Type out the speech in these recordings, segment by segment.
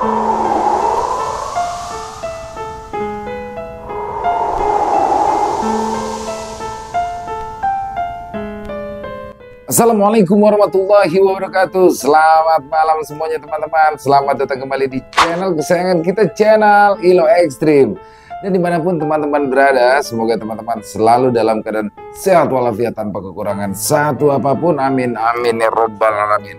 Assalamualaikum warahmatullahi wabarakatuh. Selamat malam semuanya teman-teman. Selamat datang kembali di channel kesayangan kita, channel Ilo Ekstrim. Dan dimanapun teman-teman berada, semoga teman-teman selalu dalam keadaan sehat walafiat tanpa kekurangan satu apapun. Amin amin ya rabbal alamin.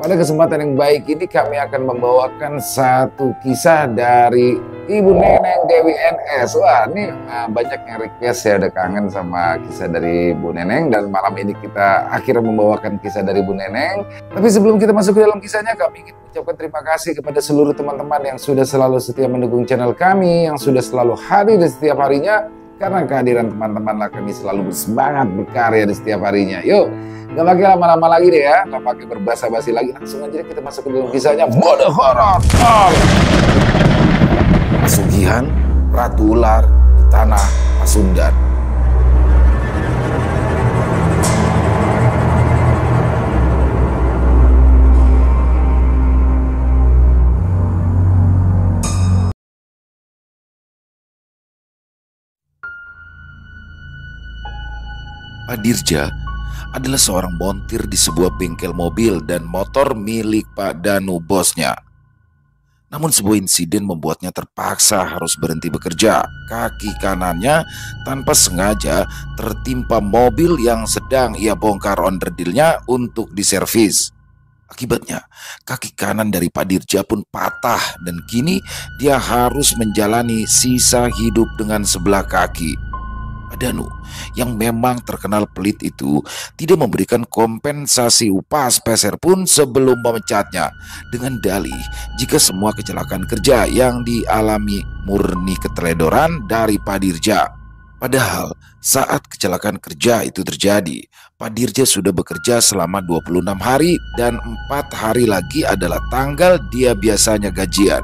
Pada kesempatan yang baik ini kami akan membawakan satu kisah dari Ibu Neneng Dewi NS. Wah, ini banyak yang request ya, ada kangen sama kisah dari Bu Neneng. Dan malam ini kita akhirnya membawakan kisah dari Bu Neneng. Tapi sebelum kita masuk ke dalam kisahnya, kami ingin mengucapkan terima kasih kepada seluruh teman-teman yang sudah selalu setia mendukung channel kami, yang sudah selalu hadir di setiap harinya. Karena kehadiran teman-teman lah kami selalu bersemangat berkarya di setiap harinya. Yuk, gak pakai lama-lama lagi deh ya, gak pakai berbasa-basi lagi, langsung aja kita masuk ke dalam kisahnya. Mode horor. Pesugihan Ratu Ular di Tanah Pasundan. Pak Dirja adalah seorang montir di sebuah bengkel mobil dan motor milik Pak Danu, bosnya. Namun sebuah insiden membuatnya terpaksa harus berhenti bekerja. Kaki kanannya tanpa sengaja tertimpa mobil yang sedang ia bongkar onderdilnya untuk diservis. Akibatnya, kaki kanan dari Pak Dirja pun patah dan kini dia harus menjalani sisa hidup dengan sebelah kaki. Pak Danu yang memang terkenal pelit itu tidak memberikan kompensasi upah sepeser pun sebelum memecatnya, dengan dalih jika semua kecelakaan kerja yang dialami murni keteledoran dari Pak Dirja. Padahal saat kecelakaan kerja itu terjadi, Pak Dirja sudah bekerja selama 26 hari dan 4 hari lagi adalah tanggal dia biasanya gajian.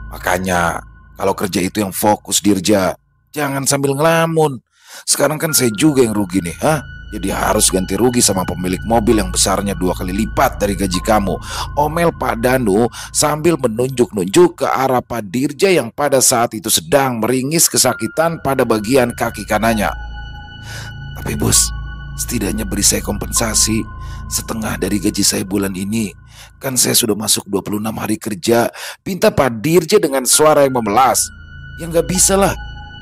Makanya kalau kerja itu yang fokus Dirja, jangan sambil ngelamun. Sekarang kan saya juga yang rugi nih, Jadi harus ganti rugi sama pemilik mobil yang besarnya 2 kali lipat dari gaji kamu, omel Pak Danu sambil menunjuk-nunjuk ke arah Pak Dirja yang pada saat itu sedang meringis kesakitan pada bagian kaki kanannya. Tapi bos, setidaknya beri saya kompensasi setengah dari gaji saya bulan ini. Kan saya sudah masuk 26 hari kerja, pinta Pak Dirja dengan suara yang memelas. Ya nggak bisa lah.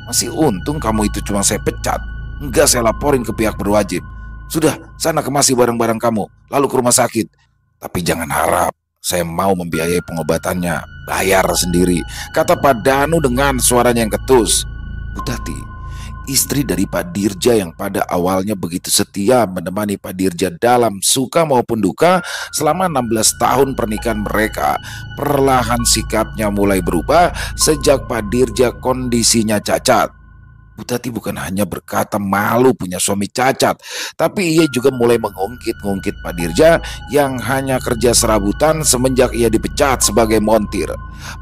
Masih untung kamu itu cuma saya pecat. Enggak, saya laporin ke pihak berwajib. Sudah, sana kemasi barang-barang kamu, lalu ke rumah sakit. Tapi jangan harap saya mau membiayai pengobatannya. Bayar sendiri, kata Pak Danu dengan suaranya yang ketus. Bu Tati, istri dari Pak Dirja yang pada awalnya begitu setia menemani Pak Dirja dalam suka maupun duka selama 16 tahun pernikahan mereka, perlahan sikapnya mulai berubah sejak Pak Dirja kondisinya cacat. Bu Tati bukan hanya berkata malu punya suami cacat, tapi ia juga mulai mengungkit-ungkit Pak Dirja yang hanya kerja serabutan semenjak ia dipecat sebagai montir.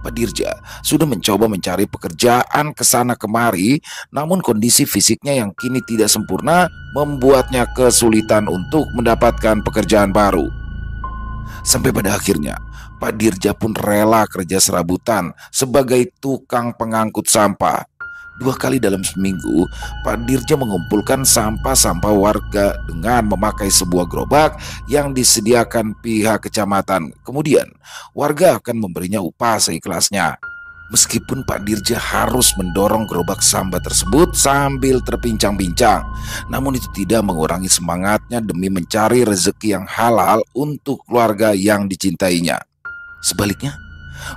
Pak Dirja sudah mencoba mencari pekerjaan kesana kemari, namun kondisi fisiknya yang kini tidak sempurna membuatnya kesulitan untuk mendapatkan pekerjaan baru. Sampai pada akhirnya Pak Dirja pun rela kerja serabutan sebagai tukang pengangkut sampah. 2 kali dalam seminggu, Pak Dirja mengumpulkan sampah-sampah warga dengan memakai sebuah gerobak yang disediakan pihak kecamatan. Kemudian, warga akan memberinya upah seikhlasnya. Meskipun Pak Dirja harus mendorong gerobak sampah tersebut sambil terpincang-pincang, namun itu tidak mengurangi semangatnya demi mencari rezeki yang halal untuk keluarga yang dicintainya. Sebaliknya,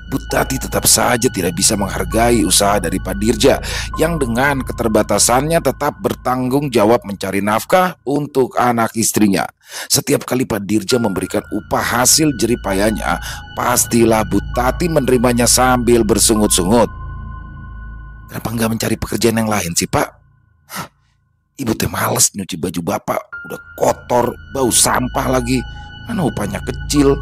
Bu Tati tetap saja tidak bisa menghargai usaha dari Pak Dirja yang dengan keterbatasannya tetap bertanggung jawab mencari nafkah untuk anak istrinya. Setiap kali Pak Dirja memberikan upah hasil jerih payahnya, pastilah Bu Tati menerimanya sambil bersungut-sungut. Kenapa nggak mencari pekerjaan yang lain sih, Pak? Ibu teh males nyuci baju bapak, udah kotor, bau sampah lagi. Mana upahnya kecil,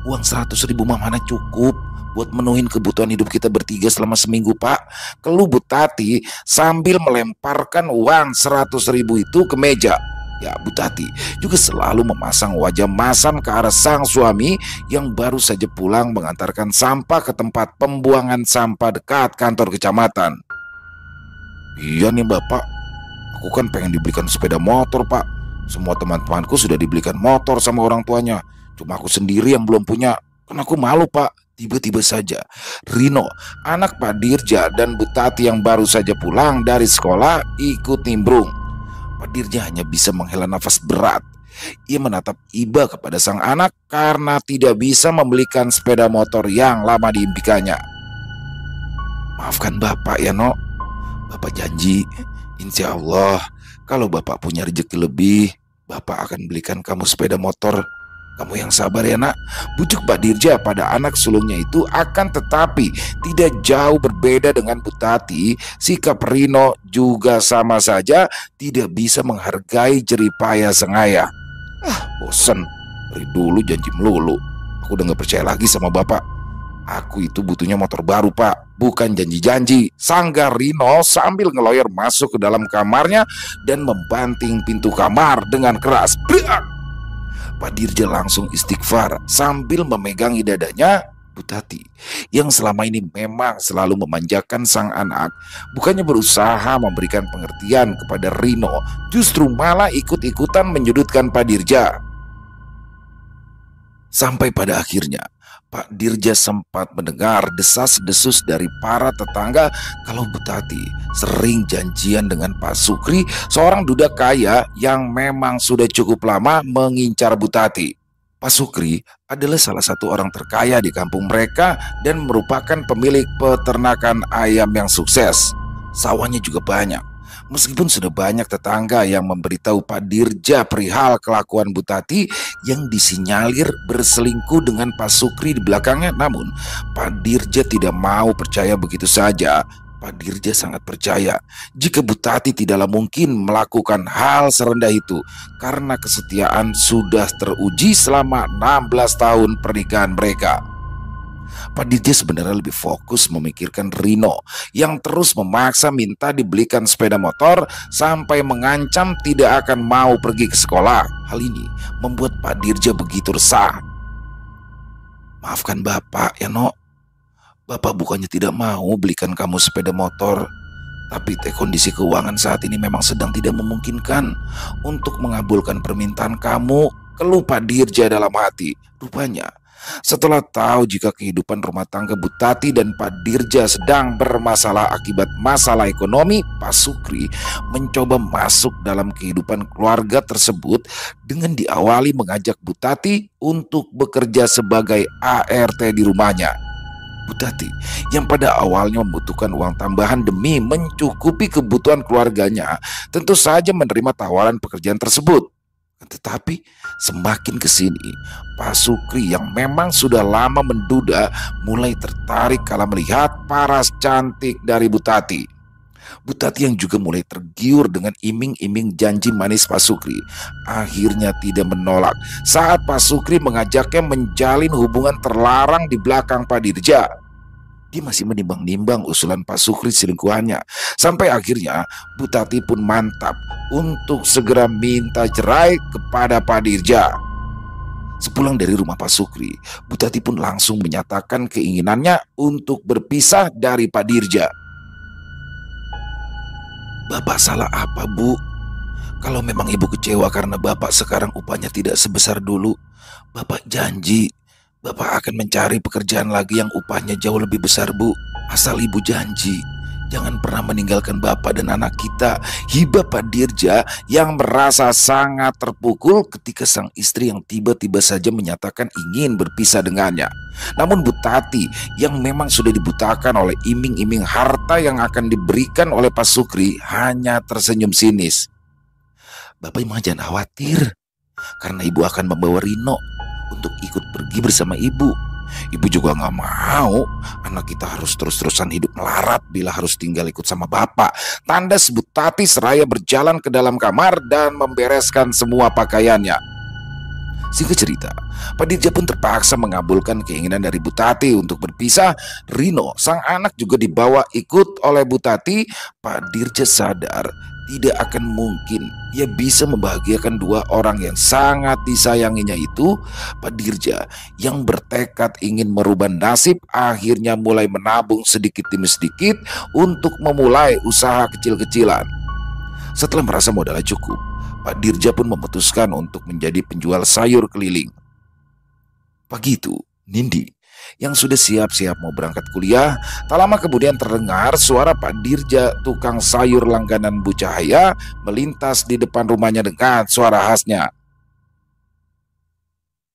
uang 100.000 mah mana cukup buat menuhin kebutuhan hidup kita bertiga selama seminggu, Pak. Keluh Bu Tati sambil melemparkan uang 100.000 itu ke meja. Ya, Bu Tati juga selalu memasang wajah masam ke arah sang suami yang baru saja pulang mengantarkan sampah ke tempat pembuangan sampah dekat kantor kecamatan. Iya nih Bapak, aku kan pengen dibelikan sepeda motor Pak. Semua teman-temanku sudah dibelikan motor sama orang tuanya. Cuma aku sendiri yang belum punya. Kan aku malu Pak. Tiba-tiba saja Rino, anak Pak Dirja dan Bu Tati yang baru saja pulang dari sekolah ikut nimbrung. Pak Dirja hanya bisa menghela nafas berat. Ia menatap iba kepada sang anak karena tidak bisa membelikan sepeda motor yang lama diimpikannya. Maafkan Bapak ya Nok. Bapak janji, insya Allah kalau Bapak punya rezeki lebih, Bapak akan belikan kamu sepeda motor. Kamu yang sabar ya nak, bujuk Pak Dirja pada anak sulungnya itu. Akan tetapi tidak jauh berbeda dengan Bu Tati, sikap Rino juga sama saja tidak bisa menghargai jeripaya sang ayah. Bosan, dari dulu janji melulu. Aku udah gak percaya lagi sama Bapak. Aku itu butuhnya motor baru Pak, bukan janji-janji, sanggar Rino sambil ngeloyor masuk ke dalam kamarnya dan membanting pintu kamar dengan keras. Beak! Pak Dirja langsung istighfar sambil memegangi dadanya Bu Tati yang selama ini memang selalu memanjakan sang anak. Bukannya berusaha memberikan pengertian kepada Rino, justru malah ikut-ikutan menyudutkan Pak Dirja. Sampai pada akhirnya Pak Dirja sempat mendengar desas-desus dari para tetangga kalau Bu Tati sering janjian dengan Pak Sukri, seorang duda kaya yang memang sudah cukup lama mengincar Bu Tati. Pak Sukri adalah salah satu orang terkaya di kampung mereka dan merupakan pemilik peternakan ayam yang sukses. Sawahnya juga banyak. Meskipun sudah banyak tetangga yang memberitahu Pak Dirja perihal kelakuan Bu Tati yang disinyalir berselingkuh dengan Pak Sukri di belakangnya, namun Pak Dirja tidak mau percaya begitu saja. Pak Dirja sangat percaya jika Bu Tati tidaklah mungkin melakukan hal serendah itu karena kesetiaan sudah teruji selama 16 tahun pernikahan mereka. Pak Dirja sebenarnya lebih fokus memikirkan Rino yang terus memaksa minta dibelikan sepeda motor sampai mengancam tidak akan mau pergi ke sekolah. Hal ini membuat Pak Dirja begitu resah. Maafkan Bapak ya Nok. Bapak bukannya tidak mau belikan kamu sepeda motor, tapi kondisi keuangan saat ini memang sedang tidak memungkinkan untuk mengabulkan permintaan kamu, keluh Pak Dirja dalam hati. Rupanya setelah tahu jika kehidupan rumah tangga Bu Tati dan Pak Dirja sedang bermasalah akibat masalah ekonomi, Pak Sukri mencoba masuk dalam kehidupan keluarga tersebut dengan diawali mengajak Bu Tati untuk bekerja sebagai ART di rumahnya. Bu Tati yang pada awalnya membutuhkan uang tambahan demi mencukupi kebutuhan keluarganya tentu saja menerima tawaran pekerjaan tersebut. Tetapi semakin kesini, Pak Sukri yang memang sudah lama menduda mulai tertarik kala melihat paras cantik dari Bu Tati. Bu Tati yang juga mulai tergiur dengan iming-iming janji manis Pak Sukri, akhirnya tidak menolak saat Pak Sukri mengajaknya menjalin hubungan terlarang di belakang Pak Dirja. Dia masih menimbang-nimbang usulan Pak Sukri selingkuhannya. Sampai akhirnya Bu Tati pun mantap untuk segera minta cerai kepada Pak Dirja. Sepulang dari rumah Pak Sukri, Bu Tati pun langsung menyatakan keinginannya untuk berpisah dari Pak Dirja. Bapak salah apa Bu? Kalau memang Ibu kecewa karena Bapak sekarang upahnya tidak sebesar dulu, Bapak janji Bapak akan mencari pekerjaan lagi yang upahnya jauh lebih besar Bu. Asal Ibu janji jangan pernah meninggalkan Bapak dan anak kita. Hibah Pak Dirja yang merasa sangat terpukul ketika sang istri yang tiba-tiba saja menyatakan ingin berpisah dengannya. Namun Bu Tati yang memang sudah dibutakan oleh iming-iming harta yang akan diberikan oleh Pak Sukri hanya tersenyum sinis. Bapak emang jangan khawatir, karena Ibu akan membawa Rino untuk ikut pergi bersama Ibu. Ibu juga gak mau anak kita harus terus-terusan hidup melarat bila harus tinggal ikut sama Bapak. Tandas Bu Tati seraya berjalan ke dalam kamar dan membereskan semua pakaiannya. Singkat cerita, Pak Dirja pun terpaksa mengabulkan keinginan dari Bu Tati untuk berpisah. Rino, sang anak juga dibawa ikut oleh Bu Tati. Pak Dirja sadar tidak akan mungkin ia bisa membahagiakan dua orang yang sangat disayanginya itu. Pak Dirja yang bertekad ingin merubah nasib akhirnya mulai menabung sedikit demi sedikit untuk memulai usaha kecil-kecilan. Setelah merasa modalnya cukup, Pak Dirja pun memutuskan untuk menjadi penjual sayur keliling. Pagi itu, Nindi yang sudah siap-siap mau berangkat kuliah, tak lama kemudian terdengar suara Pak Dirja, tukang sayur langganan Bu Cahaya, melintas di depan rumahnya dengan suara khasnya.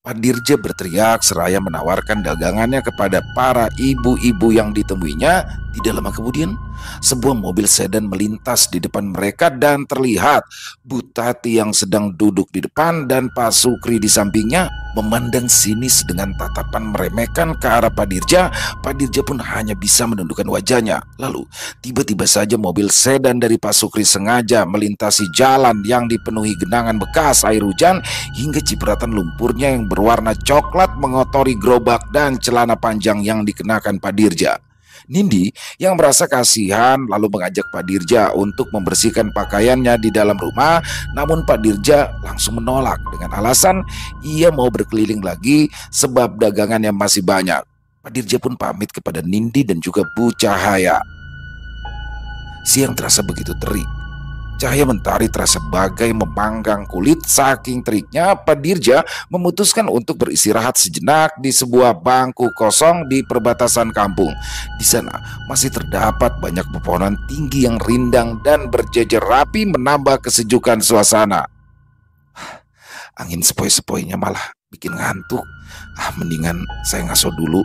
Pak Dirja berteriak seraya menawarkan dagangannya kepada para ibu-ibu yang ditemuinya. Tidak lama kemudian, sebuah mobil sedan melintas di depan mereka dan terlihat Bu Tati yang sedang duduk di depan dan Pak Sukri di sampingnya memandang sinis dengan tatapan meremehkan ke arah Pak Dirja. Pak Dirja pun hanya bisa menundukkan wajahnya. Lalu tiba-tiba saja mobil sedan dari Pak Sukri sengaja melintasi jalan yang dipenuhi genangan bekas air hujan hingga cipratan lumpurnya yang berwarna coklat mengotori gerobak dan celana panjang yang dikenakan Pak Dirja. Nindi yang merasa kasihan lalu mengajak Pak Dirja untuk membersihkan pakaiannya di dalam rumah, namun Pak Dirja langsung menolak dengan alasan ia mau berkeliling lagi sebab dagangannya masih banyak. Pak Dirja pun pamit kepada Nindi dan juga Bu Cahaya. Siang terasa begitu terik. Cahaya mentari terasa bagai memanggang kulit. Saking teriknya, Pak Dirja memutuskan untuk beristirahat sejenak di sebuah bangku kosong di perbatasan kampung. Di sana masih terdapat banyak pepohonan tinggi yang rindang dan berjejer rapi menambah kesejukan suasana. Angin sepoi-sepoinya malah bikin ngantuk. Mendingan saya ngaso dulu.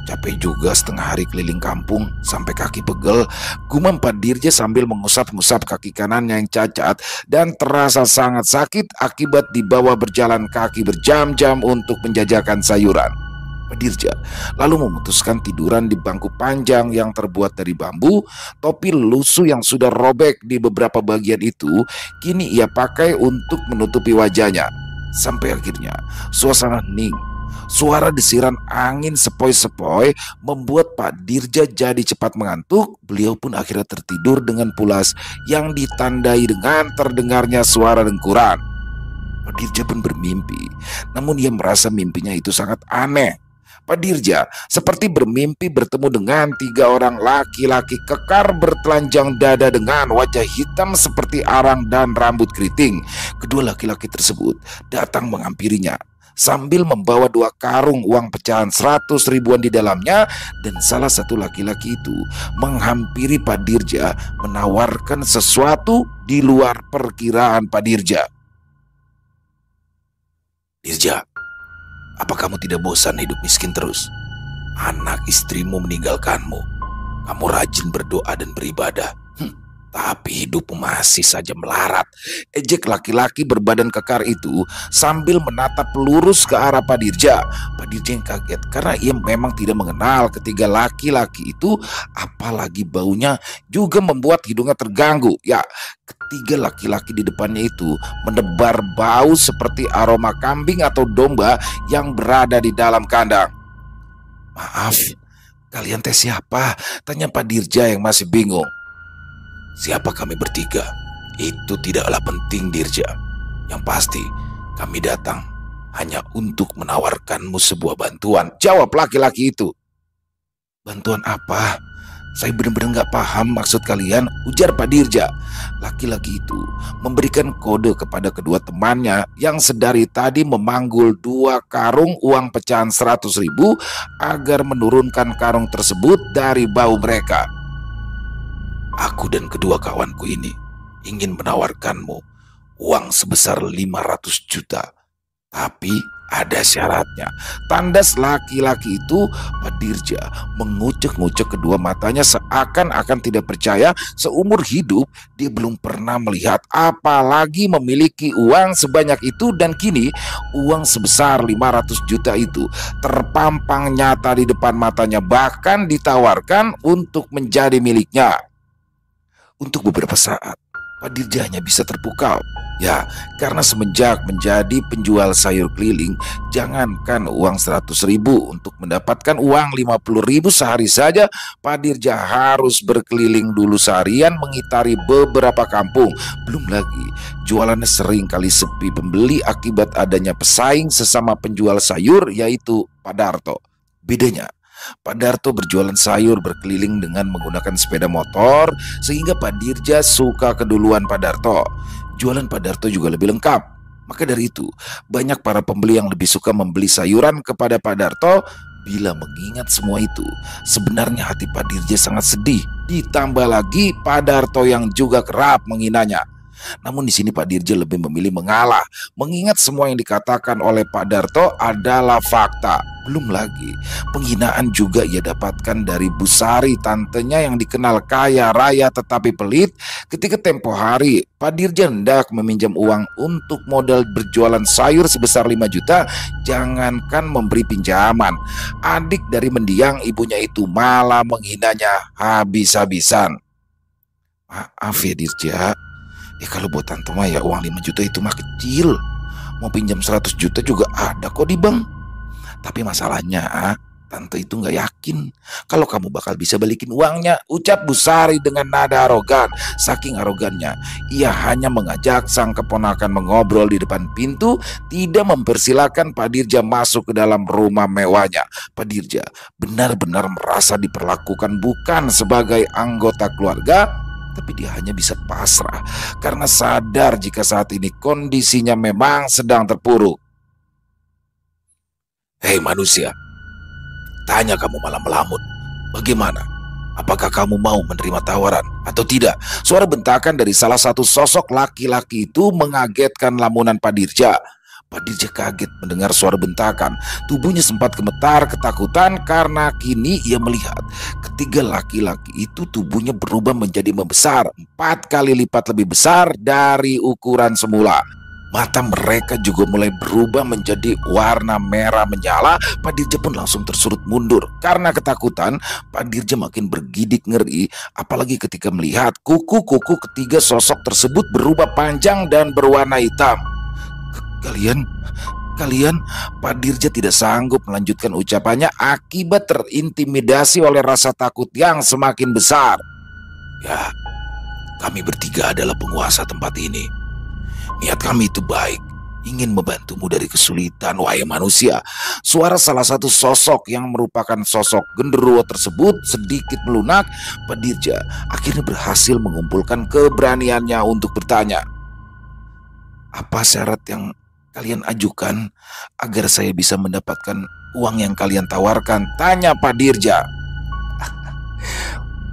Capek juga setengah hari keliling kampung sampai kaki pegel, gumam Pak Dirja sambil mengusap-ngusap kaki kanannya yang cacat dan terasa sangat sakit akibat dibawa berjalan kaki berjam-jam untuk menjajakan sayuran. Pak Dirja lalu memutuskan tiduran di bangku panjang yang terbuat dari bambu. Topi lusuh yang sudah robek di beberapa bagian itu kini ia pakai untuk menutupi wajahnya. Sampai akhirnya suasana hening. Suara desiran angin sepoi-sepoi membuat Pak Dirja jadi cepat mengantuk. Beliau pun akhirnya tertidur dengan pulas yang ditandai dengan terdengarnya suara dengkuran. Pak Dirja pun bermimpi, namun ia merasa mimpinya itu sangat aneh. Pak Dirja seperti bermimpi bertemu dengan 3 orang laki-laki kekar bertelanjang dada dengan wajah hitam seperti arang dan rambut keriting. Kedua laki-laki tersebut datang menghampirinya sambil membawa 2 karung uang pecahan 100 ribuan di dalamnya, dan salah satu laki-laki itu menghampiri Pak Dirja menawarkan sesuatu di luar perkiraan Pak Dirja. Dirja, apa kamu tidak bosan hidup miskin terus? Anak istrimu meninggalkanmu. Kamu rajin berdoa dan beribadah. Tapi hidupmu masih saja melarat, ejek laki-laki berbadan kekar itu sambil menatap lurus ke arah Pak Dirja. Pak Dirja yang kaget karena ia memang tidak mengenal ketiga laki-laki itu, apalagi baunya juga membuat hidungnya terganggu. Ya, ketiga laki-laki di depannya itu menebar bau seperti aroma kambing atau domba yang berada di dalam kandang. Maaf, kalian teh siapa? Tanya Pak Dirja yang masih bingung. Siapa kami bertiga? Itu tidaklah penting, Dirja. Yang pasti kami datang hanya untuk menawarkanmu sebuah bantuan, jawab laki-laki itu. Bantuan apa? Saya benar-benar gak paham maksud kalian, ujar Pak Dirja. Laki-laki itu memberikan kode kepada kedua temannya yang sedari tadi memanggul 2 karung uang pecahan 100 ribu agar menurunkan karung tersebut dari bau mereka. Aku dan kedua kawanku ini ingin menawarkanmu uang sebesar 500 juta. Tapi ada syaratnya. Tandas laki-laki itu. Pak Dirja mengucek-ngucek kedua matanya seakan-akan tidak percaya. Seumur hidup dia belum pernah melihat apalagi memiliki uang sebanyak itu, dan kini uang sebesar 500 juta itu terpampang nyata di depan matanya, bahkan ditawarkan untuk menjadi miliknya. Untuk beberapa saat Pak Dirja hanya bisa terpukau. Ya, karena semenjak menjadi penjual sayur keliling, jangankan uang 100.000, untuk mendapatkan uang 50.000 sehari saja, Pak Dirja harus berkeliling dulu seharian mengitari beberapa kampung. Belum lagi, jualannya sering kali sepi pembeli akibat adanya pesaing sesama penjual sayur, yaitu Pak Darto. Bedanya, Pak Darto berjualan sayur berkeliling dengan menggunakan sepeda motor, sehingga Pak Dirja suka keduluan Pak Darto. Jualan Pak Darto juga lebih lengkap. Maka dari itu, banyak para pembeli yang lebih suka membeli sayuran kepada Pak Darto. Bila mengingat semua itu, sebenarnya hati Pak Dirja sangat sedih. Ditambah lagi Pak Darto yang juga kerap menghinanya. Namun di sini Pak Dirja lebih memilih mengalah, mengingat semua yang dikatakan oleh Pak Darto adalah fakta. Belum lagi, penghinaan juga ia dapatkan dari Bu Sari, tantenya yang dikenal kaya raya tetapi pelit. Ketika tempo hari Pak Dirja hendak meminjam uang untuk modal berjualan sayur sebesar 5 juta, jangankan memberi pinjaman, adik dari mendiang ibunya itu malah menghinanya habis-habisan. Maaf ya Dirja, kalau buat tante mah ya uang 5 juta itu mah kecil. Mau pinjam 100 juta juga ada kok di bank. Tapi masalahnya, tante itu gak yakin kalau kamu bakal bisa balikin uangnya, ucap Bu Sari dengan nada arogan. Saking arogannya, ia hanya mengajak sang keponakan mengobrol di depan pintu, tidak mempersilahkan Pak Dirja masuk ke dalam rumah mewahnya. Pak Dirja benar-benar merasa diperlakukan bukan sebagai anggota keluarga, tapi dia hanya bisa pasrah karena sadar jika saat ini kondisinya memang sedang terpuruk. Hei manusia, tanya kamu malah melamun. Bagaimana? Apakah kamu mau menerima tawaran atau tidak? Suara bentakan dari salah satu sosok laki-laki itu mengagetkan lamunan Pak Dirja. Pak Dirja kaget mendengar suara bentakan. Tubuhnya sempat gemetar ketakutan karena kini ia melihat ketiga laki-laki itu tubuhnya berubah menjadi membesar, 4 kali lipat lebih besar dari ukuran semula. Mata mereka juga mulai berubah menjadi warna merah menyala. Pak Dirja pun langsung tersurut mundur. Karena ketakutan, Pak Dirja makin bergidik ngeri, apalagi ketika melihat kuku-kuku ketiga sosok tersebut berubah panjang dan berwarna hitam. Kalian, Pak Dirja tidak sanggup melanjutkan ucapannya akibat terintimidasi oleh rasa takut yang semakin besar. Ya, kami bertiga adalah penguasa tempat ini. Niat kami itu baik, ingin membantumu dari kesulitan, wahai manusia. Suara salah satu sosok yang merupakan sosok genderuwo tersebut sedikit melunak. Pak Dirja akhirnya berhasil mengumpulkan keberaniannya untuk bertanya. Apa syarat yang kalian ajukan agar saya bisa mendapatkan uang yang kalian tawarkan? Tanya Pak Dirja.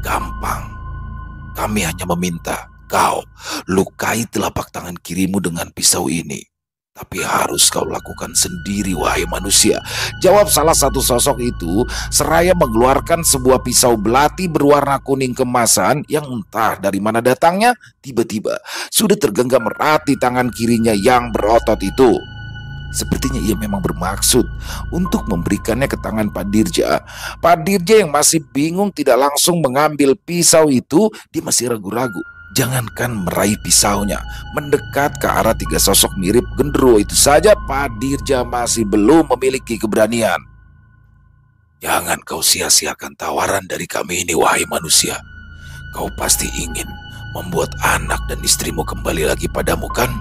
Gampang, kami hanya meminta kau lukai telapak tangan kirimu dengan pisau ini. Tapi harus kau lakukan sendiri, wahai manusia, jawab salah satu sosok itu seraya mengeluarkan sebuah pisau belati berwarna kuning kemasan yang entah dari mana datangnya. Tiba-tiba sudah tergenggam erat di tangan kirinya yang berotot itu. Sepertinya ia memang bermaksud untuk memberikannya ke tangan Pak Dirja. Pak Dirja yang masih bingung tidak langsung mengambil pisau itu. Dia masih ragu-ragu. Jangankan meraih pisaunya, mendekat ke arah tiga sosok mirip genderuwo itu saja Pak Dirja masih belum memiliki keberanian. Jangan kau sia-siakan tawaran dari kami ini, wahai manusia. Kau pasti ingin membuat anak dan istrimu kembali lagi padamu, kan?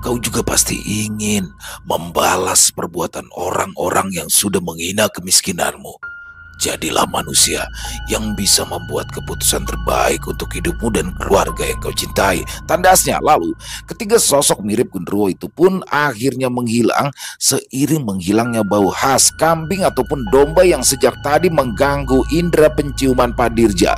Kau juga pasti ingin membalas perbuatan orang-orang yang sudah menghina kemiskinanmu. Jadilah manusia yang bisa membuat keputusan terbaik untuk hidupmu dan keluarga yang kau cintai. Tandasnya. Lalu ketiga sosok mirip genderuwo itu pun akhirnya menghilang seiring menghilangnya bau khas kambing ataupun domba yang sejak tadi mengganggu indera penciuman Pak Dirja.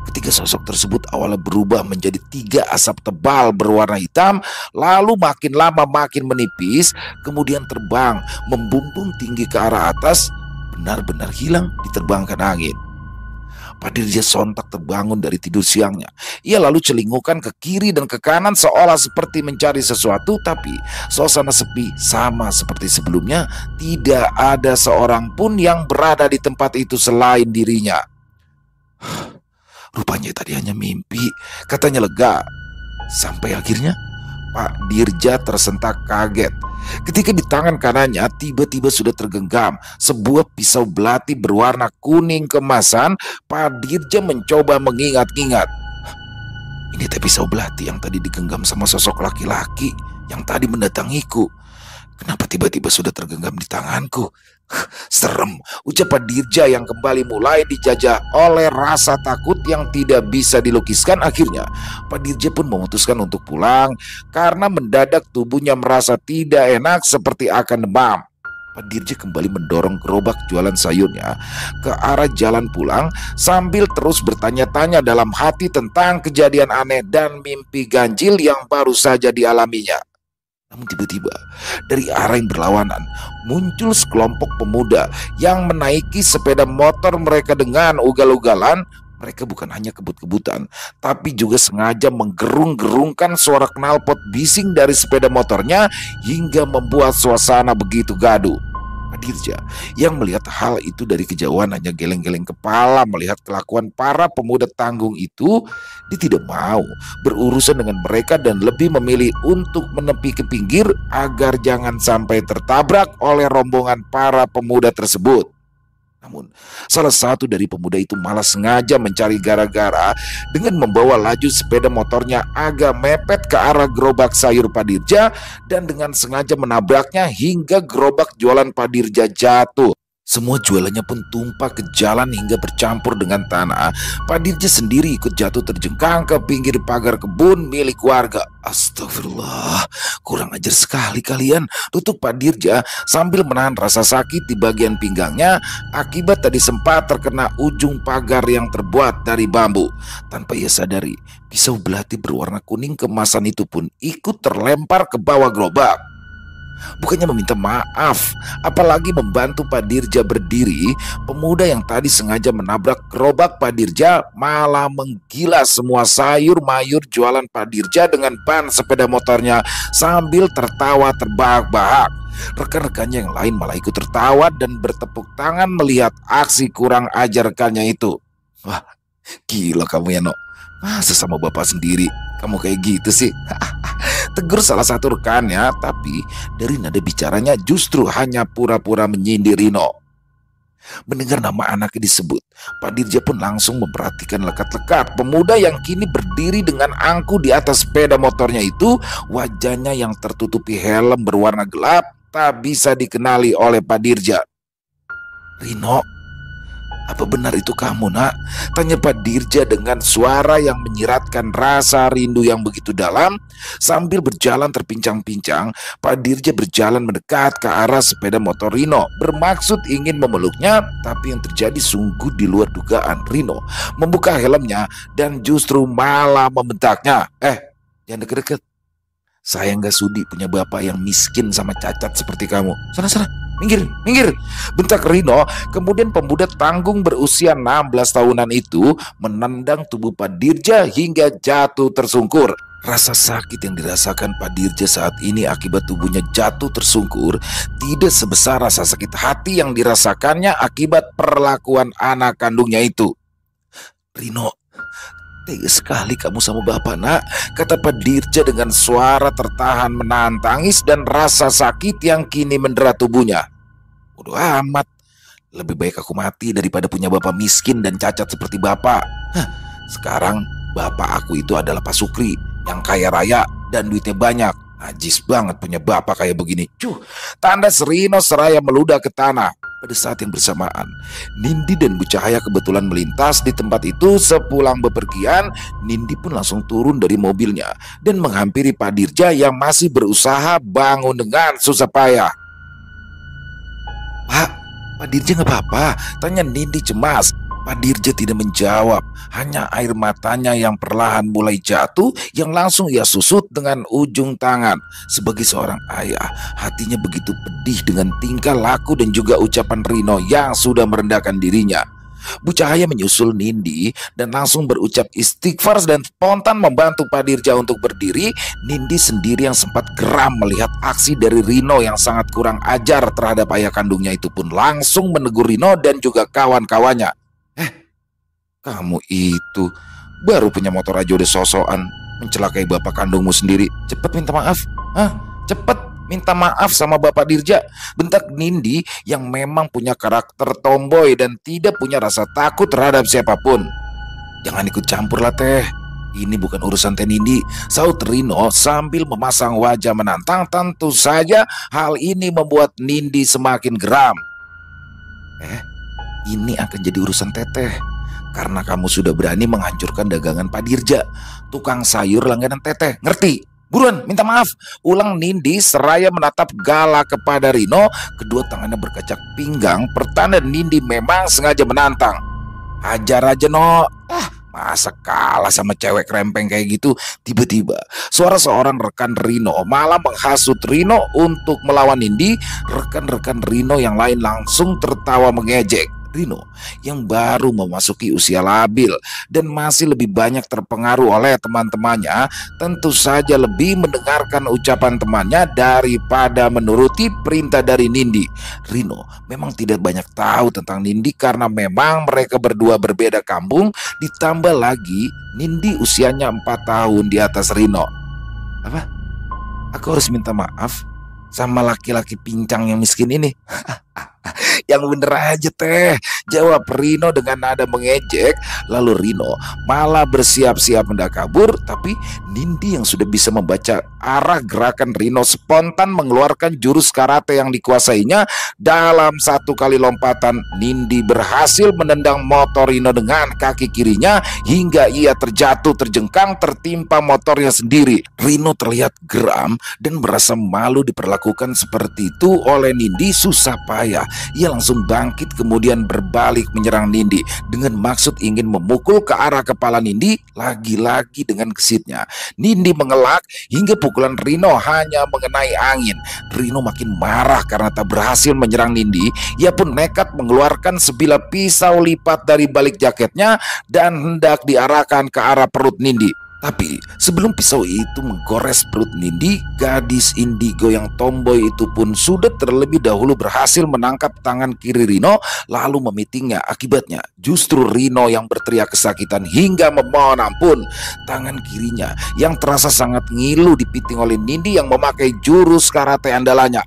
Ketiga sosok tersebut awalnya berubah menjadi 3 asap tebal berwarna hitam, lalu makin lama makin menipis, kemudian terbang membumbung tinggi ke arah atas, benar-benar hilang diterbangkan angin. Pak Dirja sontak terbangun dari tidur siangnya. Ia lalu celingukan ke kiri dan ke kanan seolah seperti mencari sesuatu, tapi suasana sepi sama seperti sebelumnya. Tidak ada seorang pun yang berada di tempat itu selain dirinya. Rupanya tadi hanya mimpi, katanya lega. Sampai akhirnya Pak Dirja tersentak kaget ketika di tangan kanannya tiba-tiba sudah tergenggam sebuah pisau belati berwarna kuning kemasan. Pak Dirja mencoba mengingat-ingat. Ini teh pisau belati yang tadi digenggam sama sosok laki-laki yang tadi mendatangiku. Kenapa tiba-tiba sudah tergenggam di tanganku? Serem, ucap Pak Dirja yang kembali mulai dijajah oleh rasa takut yang tidak bisa dilukiskan. Akhirnya Pak Dirja pun memutuskan untuk pulang karena mendadak tubuhnya merasa tidak enak seperti akan demam. Pak Dirja kembali mendorong gerobak jualan sayurnya ke arah jalan pulang sambil terus bertanya-tanya dalam hati tentang kejadian aneh dan mimpi ganjil yang baru saja dialaminya. Namun tiba-tiba dari arah yang berlawanan muncul sekelompok pemuda yang menaiki sepeda motor mereka dengan ugal-ugalan. Mereka bukan hanya kebut-kebutan, tapi juga sengaja menggerung-gerungkan suara knalpot bising dari sepeda motornya hingga membuat suasana begitu gaduh. Pak Dirja yang melihat hal itu dari kejauhan hanya geleng-geleng kepala melihat kelakuan para pemuda tanggung itu. Dia tidak mau berurusan dengan mereka dan lebih memilih untuk menepi ke pinggir agar jangan sampai tertabrak oleh rombongan para pemuda tersebut. Namun salah satu dari pemuda itu malah sengaja mencari gara-gara dengan membawa laju sepeda motornya agak mepet ke arah gerobak sayur Pak Dirja dan dengan sengaja menabraknya hingga gerobak jualan Pak Dirja jatuh. Semua jualannya pun tumpah ke jalan hingga bercampur dengan tanah. Pak Dirja sendiri ikut jatuh terjengkang ke pinggir pagar kebun milik warga. Astagfirullah, kurang ajar sekali kalian, tutup Pak Dirja sambil menahan rasa sakit di bagian pinggangnya akibat tadi sempat terkena ujung pagar yang terbuat dari bambu. Tanpa ia sadari, pisau belati berwarna kuning kemasan itu pun ikut terlempar ke bawah gerobak. Bukannya meminta maaf, apalagi membantu Pak Dirja berdiri, pemuda yang tadi sengaja menabrak gerobak Pak Dirja malah menggilas semua sayur mayur jualan Pak Dirja dengan ban sepeda motornya sambil tertawa terbahak-bahak. Rekan-rekannya yang lain malah ikut tertawa dan bertepuk tangan melihat aksi kurang ajar rekannya itu. Wah, gila kamu ya, No. Masa sama bapak sendiri kamu kayak gitu sih? Tegur salah satu rekannya, tapi dari nada bicaranya justru hanya pura-pura menyindir Rino. Mendengar nama anaknya disebut, Pak Dirja pun langsung memperhatikan lekat-lekat pemuda yang kini berdiri dengan angku di atas sepeda motornya itu. Wajahnya yang tertutupi helm berwarna gelap tak bisa dikenali oleh Pak Dirja. Rino, apa benar itu kamu, Nak? Tanya Pak Dirja dengan suara yang menyiratkan rasa rindu yang begitu dalam. Sambil berjalan terpincang-pincang, Pak Dirja berjalan mendekat ke arah sepeda motor Rino, bermaksud ingin memeluknya. Tapi yang terjadi sungguh di luar dugaan. Rino membuka helmnya dan justru malah membentaknya. Jangan deket-deket. Saya nggak sudi punya bapak yang miskin sama cacat seperti kamu. Sana, minggir, minggir, bentak Rino. Kemudian pemuda tanggung berusia 16 tahunan itu menendang tubuh Pak Dirja hingga jatuh tersungkur. Rasa sakit yang dirasakan Pak Dirja saat ini akibat tubuhnya jatuh tersungkur tidak sebesar rasa sakit hati yang dirasakannya akibat perlakuan anak kandungnya itu. Rino, tega sekali kamu sama bapak, Nak, kata Pak Dirja dengan suara tertahan menahan tangis dan rasa sakit yang kini mendera tubuhnya. Bodoh amat, lebih baik aku mati daripada punya bapak miskin dan cacat seperti bapak. Sekarang bapak aku itu adalah Pak Sukri yang kaya raya dan duitnya banyak. Najis banget punya bapak kayak begini. Tandas Rino seraya meludah ke tanah. Pada saat yang bersamaan, Nindi dan Bu Cahaya kebetulan melintas di tempat itu. Sepulang bepergian, Nindi pun langsung turun dari mobilnya dan menghampiri Pak Dirja yang masih berusaha bangun dengan susah payah. Pak Dirja nggak apa-apa? Tanya Nindi cemas. Pak Dirja tidak menjawab, hanya air matanya yang perlahan mulai jatuh yang langsung ia susut dengan ujung tangan. Sebagai seorang ayah, hatinya begitu pedih dengan tingkah laku dan juga ucapan Rino yang sudah merendahkan dirinya. Bu Cahaya menyusul Nindi dan langsung berucap istighfar dan spontan membantu Pak Dirja untuk berdiri. Nindi sendiri yang sempat geram melihat aksi dari Rino yang sangat kurang ajar terhadap ayah kandungnya itu pun langsung menegur Rino dan juga kawan-kawannya. Kamu itu baru punya motor aja udah sosokan. mencelakai bapak kandungmu sendiri. Cepet minta maaf. Cepet minta maaf sama Bapak Dirja, bentak Nindi yang memang punya karakter tomboy dan tidak punya rasa takut terhadap siapapun. Jangan ikut campur lah teh. Ini bukan urusan teh Nindi, saut Rino sambil memasang wajah menantang. Tentu saja hal ini membuat Nindi semakin geram. Ini akan jadi urusan teteh, karena kamu sudah berani menghancurkan dagangan Pak Dirja, tukang sayur langganan teteh. Ngerti? Buruan minta maaf, ulang Nindi seraya menatap galak kepada Rino. Kedua tangannya berkacak pinggang, pertanda Nindi memang sengaja menantang. Hajar aja no. Masa kalah sama cewek krempeng kayak gitu. Tiba-tiba suara seorang rekan Rino malah menghasut Rino untuk melawan Nindi. Rekan-rekan Rino yang lain langsung tertawa mengejek. Rino yang baru memasuki usia labil dan masih lebih banyak terpengaruh oleh teman-temannya, tentu saja lebih mendengarkan ucapan temannya daripada menuruti perintah dari Nindi. Rino memang tidak banyak tahu tentang Nindi karena memang mereka berdua berbeda kampung, ditambah lagi Nindi usianya 4 tahun di atas Rino. Apa? Aku harus minta maaf sama laki-laki pincang yang miskin ini? Yang bener aja teh, jawab Rino dengan nada mengejek. Lalu Rino malah bersiap-siap hendak kabur, tapi Nindi yang sudah bisa membaca arah gerakan Rino spontan mengeluarkan jurus karate yang dikuasainya. Dalam satu kali lompatan, Nindi berhasil menendang motor Rino dengan kaki kirinya hingga ia terjatuh terjengkang tertimpa motornya sendiri. Rino terlihat geram dan merasa malu diperlakukan seperti itu oleh Nindi. Susah payah ia langsung bangkit kemudian berbalik menyerang Nindi dengan maksud ingin memukul ke arah kepala Nindi. Lagi-lagi dengan gesitnya Nindi mengelak hingga pukulan Rino hanya mengenai angin. Rino makin marah karena tak berhasil menyerang Nindi. Ia pun nekat mengeluarkan sebilah pisau lipat dari balik jaketnya dan hendak diarahkan ke arah perut Nindi. Tapi sebelum pisau itu menggores perut Nindi, gadis indigo yang tomboy itu pun sudah terlebih dahulu berhasil menangkap tangan kiri Rino lalu memitingnya. Akibatnya justru Rino yang berteriak kesakitan hingga memohon ampun. Tangan kirinya yang terasa sangat ngilu dipiting oleh Nindi yang memakai jurus karate andalannya.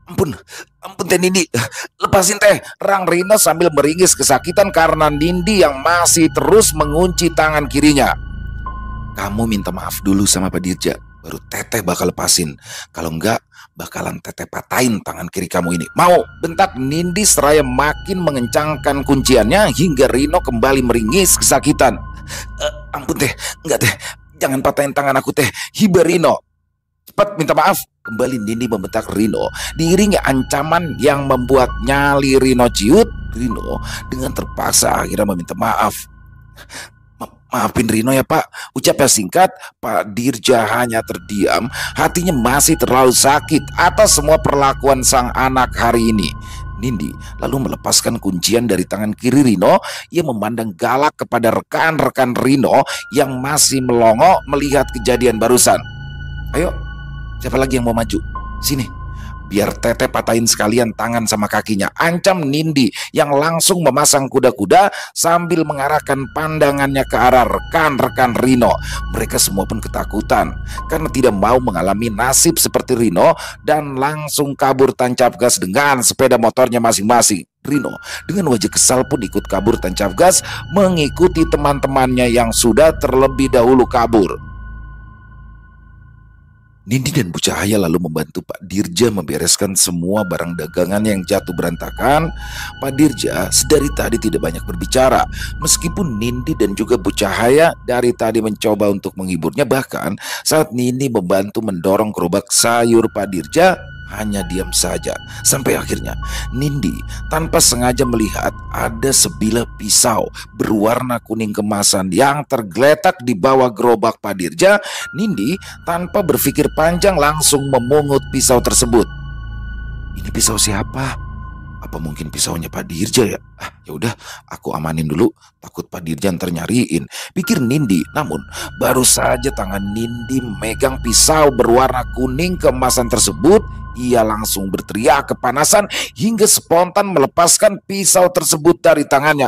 Ampun teh Nindi, lepasin teh, rang Rino sambil meringis kesakitan karena Nindi yang masih terus mengunci tangan kirinya. Kamu minta maaf dulu sama Pak Dirja, baru teteh bakal lepasin. Kalau enggak, bakalan teteh patahin tangan kiri kamu ini. Mau? Bentak Nindi seraya makin mengencangkan kunciannya hingga Rino kembali meringis kesakitan. Ampun teh, enggak teh, jangan patahin tangan aku teh, hiba Rino. Cepat minta maaf. Kembali Nindi membentak Rino diiringi ancaman yang membuat nyali Rino ciut. Rino dengan terpaksa akhirnya meminta maaf. Maafin Rino ya Pak, ucapnya singkat. Pak Dirja hanya terdiam, hatinya masih terlalu sakit atas semua perlakuan sang anak hari ini. Nindi lalu melepaskan kuncian dari tangan kiri Rino. Ia memandang galak kepada rekan-rekan Rino yang masih melongo melihat kejadian barusan. Ayo, siapa lagi yang mau maju? Sini, biar teteh patahin sekalian tangan sama kakinya, ancam Nindi yang langsung memasang kuda-kuda sambil mengarahkan pandangannya ke arah rekan-rekan Rino. Mereka semua pun ketakutan karena tidak mau mengalami nasib seperti Rino dan langsung kabur tancap gas dengan sepeda motornya masing-masing. Rino dengan wajah kesal pun ikut kabur tancap gas mengikuti teman-temannya yang sudah terlebih dahulu kabur. Nindi dan Bu Cahaya lalu membantu Pak Dirja membereskan semua barang dagangan yang jatuh berantakan. Pak Dirja sedari tadi tidak banyak berbicara, meskipun Nindi dan juga Bu Cahaya dari tadi mencoba untuk menghiburnya. Bahkan saat Nindi membantu mendorong gerobak sayur, Pak Dirja hanya diam saja. Sampai akhirnya Nindi tanpa sengaja melihat ada sebilah pisau berwarna kuning kemasan yang tergeletak di bawah gerobak Pak Dirja. Nindi tanpa berpikir panjang langsung memungut pisau tersebut. Ini pisau siapa? Apa mungkin pisaunya Pak Dirja ya? Ya udah, aku amanin dulu, takut Pak Dirja ntar nyariin, pikir Nindi. Namun baru saja tangan Nindi memegang pisau berwarna kuning keemasan tersebut, ia langsung berteriak kepanasan hingga spontan melepaskan pisau tersebut dari tangannya.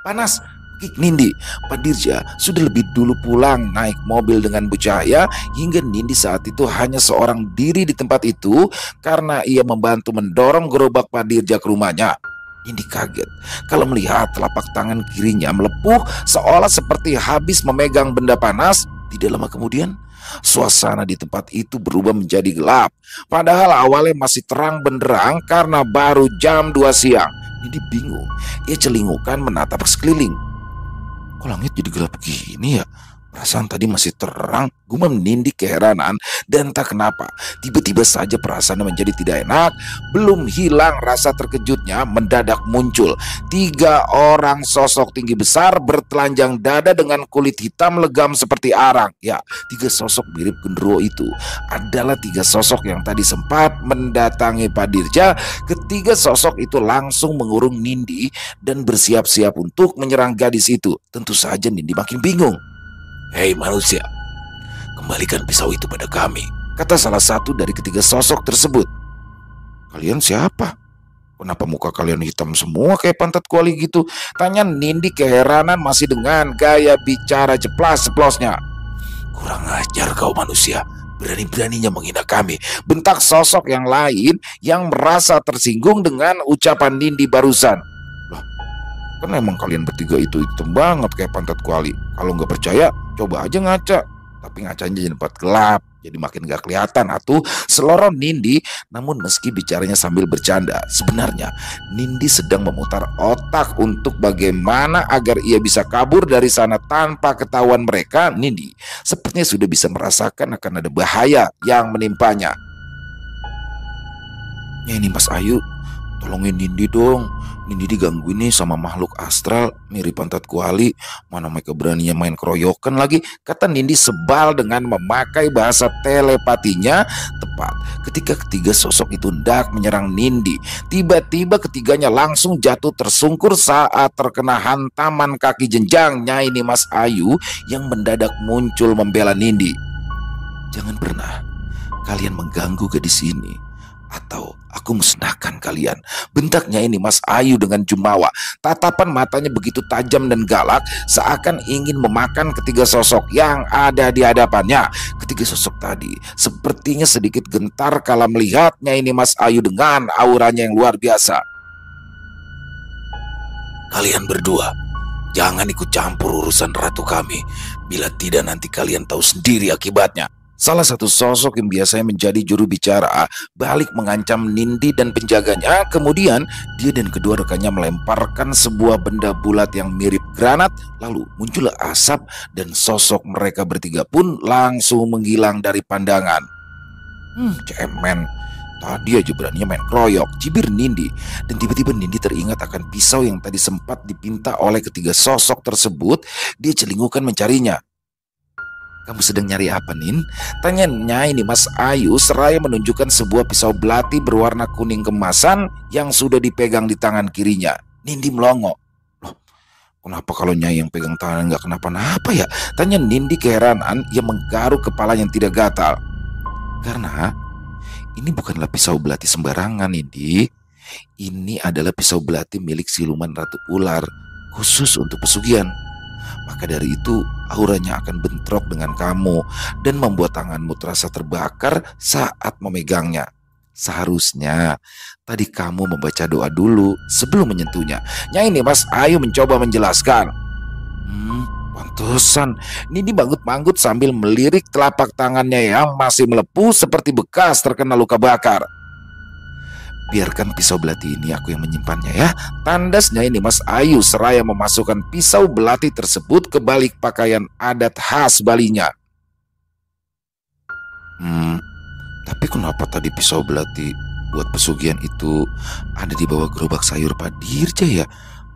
Panas, Kik Nindi, Pak Dirja sudah lebih dulu pulang naik mobil dengan Bu Cahaya hingga Nindi saat itu hanya seorang diri di tempat itu karena ia membantu mendorong gerobak Pak Dirja ke rumahnya. Nindi kaget kalau melihat telapak tangan kirinya melepuh seolah seperti habis memegang benda panas. Tidak lama kemudian, suasana di tempat itu berubah menjadi gelap. Padahal awalnya masih terang benderang karena baru jam 2 siang. Nindi bingung, ia celingukan menatap sekeliling. Kok langit jadi gelap gini ya? Perasaan tadi masih terang, gumam Nindi keheranan dan tak kenapa. Tiba-tiba saja perasaannya menjadi tidak enak. Belum hilang rasa terkejutnya mendadak muncul. 3 orang sosok tinggi besar bertelanjang dada dengan kulit hitam legam seperti arang. Ya, 3 sosok mirip genderuwo itu adalah 3 sosok yang tadi sempat mendatangi Pak Dirja. Ketiga sosok itu langsung mengurung Nindi dan bersiap-siap untuk menyerang gadis itu. Tentu saja Nindi makin bingung. Hei manusia, kembalikan pisau itu pada kami, kata salah satu dari ketiga sosok tersebut. Kalian siapa? Kenapa muka kalian hitam semua kayak pantat kuali gitu? Tanya Nindi keheranan masih dengan gaya bicara ceplas-ceplosnya. Kurang ajar kau manusia, berani-beraninya menghina kami, bentak sosok yang lain yang merasa tersinggung dengan ucapan Nindi barusan. Kan emang kalian bertiga itu hitam banget kayak pantat kuali. Kalau nggak percaya, coba aja ngaca. Tapi ngacanya jadi tempat gelap, jadi makin gak kelihatan atuh, seloroh Nindi. Namun meski bicaranya sambil bercanda, sebenarnya Nindi sedang memutar otak untuk bagaimana agar ia bisa kabur dari sana tanpa ketahuan mereka. Nindi sepertinya sudah bisa merasakan akan ada bahaya yang menimpanya. Ya ini Mas Ayu, tolongin Nindi dong. Nindi diganggu nih sama makhluk astral mirip pantat kuali. Mana mereka beraninya main keroyokan lagi, kata Nindi sebal dengan memakai bahasa telepatinya. Tepat ketika ketiga sosok itu hendak menyerang Nindi, tiba-tiba ketiganya langsung jatuh tersungkur saat terkena hantaman kaki jenjangnya ini Mas Ayu yang mendadak muncul membela Nindi. Jangan pernah kalian mengganggu gadis ini, atau aku musnahkan kalian, bentaknya ini Mas Ayu dengan jumawa. Tatapan matanya begitu tajam dan galak, seakan ingin memakan ketiga sosok yang ada di hadapannya. Ketiga sosok tadi sepertinya sedikit gentar kala melihatnya ini Mas Ayu dengan auranya yang luar biasa. Kalian berdua jangan ikut campur urusan ratu kami, bila tidak nanti kalian tahu sendiri akibatnya. Salah satu sosok yang biasanya menjadi juru bicara balik mengancam Nindi dan penjaganya. Kemudian dia dan kedua rekannya melemparkan sebuah benda bulat yang mirip granat. Lalu muncullah asap dan sosok mereka bertiga pun langsung menghilang dari pandangan. Cemen, tadi aja beraninya main keroyok, cibir Nindi. Dan tiba-tiba Nindi teringat akan pisau yang tadi sempat dipinta oleh ketiga sosok tersebut. Dia celingukan mencarinya. Kamu sedang nyari apa, Nin? Tanyanya ini Mas Ayu seraya menunjukkan sebuah pisau belati berwarna kuning kemasan yang sudah dipegang di tangan kirinya. Nindi melongo. Loh, kenapa kalau Nyai yang pegang tangan nggak kenapa-napa ya? Tanya Nindi keheranan yang menggaruk kepala yang tidak gatal. Karena ini bukanlah pisau belati sembarangan, Nindi. Ini adalah pisau belati milik siluman Ratu Ular, khusus untuk pesugihan. Maka dari itu auranya akan bentrok dengan kamu dan membuat tanganmu terasa terbakar saat memegangnya. Seharusnya tadi kamu membaca doa dulu sebelum menyentuhnya. Nyai ini Mas Ayu mencoba menjelaskan. Pantesan Nindi manggut-manggut sambil melirik telapak tangannya yang masih melepuh seperti bekas terkena luka bakar. Biarkan pisau belati ini aku yang menyimpannya ya, tandasnya ini Mas Ayu seraya memasukkan pisau belati tersebut ke balik pakaian adat khas Balinya. Tapi kenapa tadi pisau belati buat pesugihan itu ada di bawah gerobak sayur Pak Dirja ya?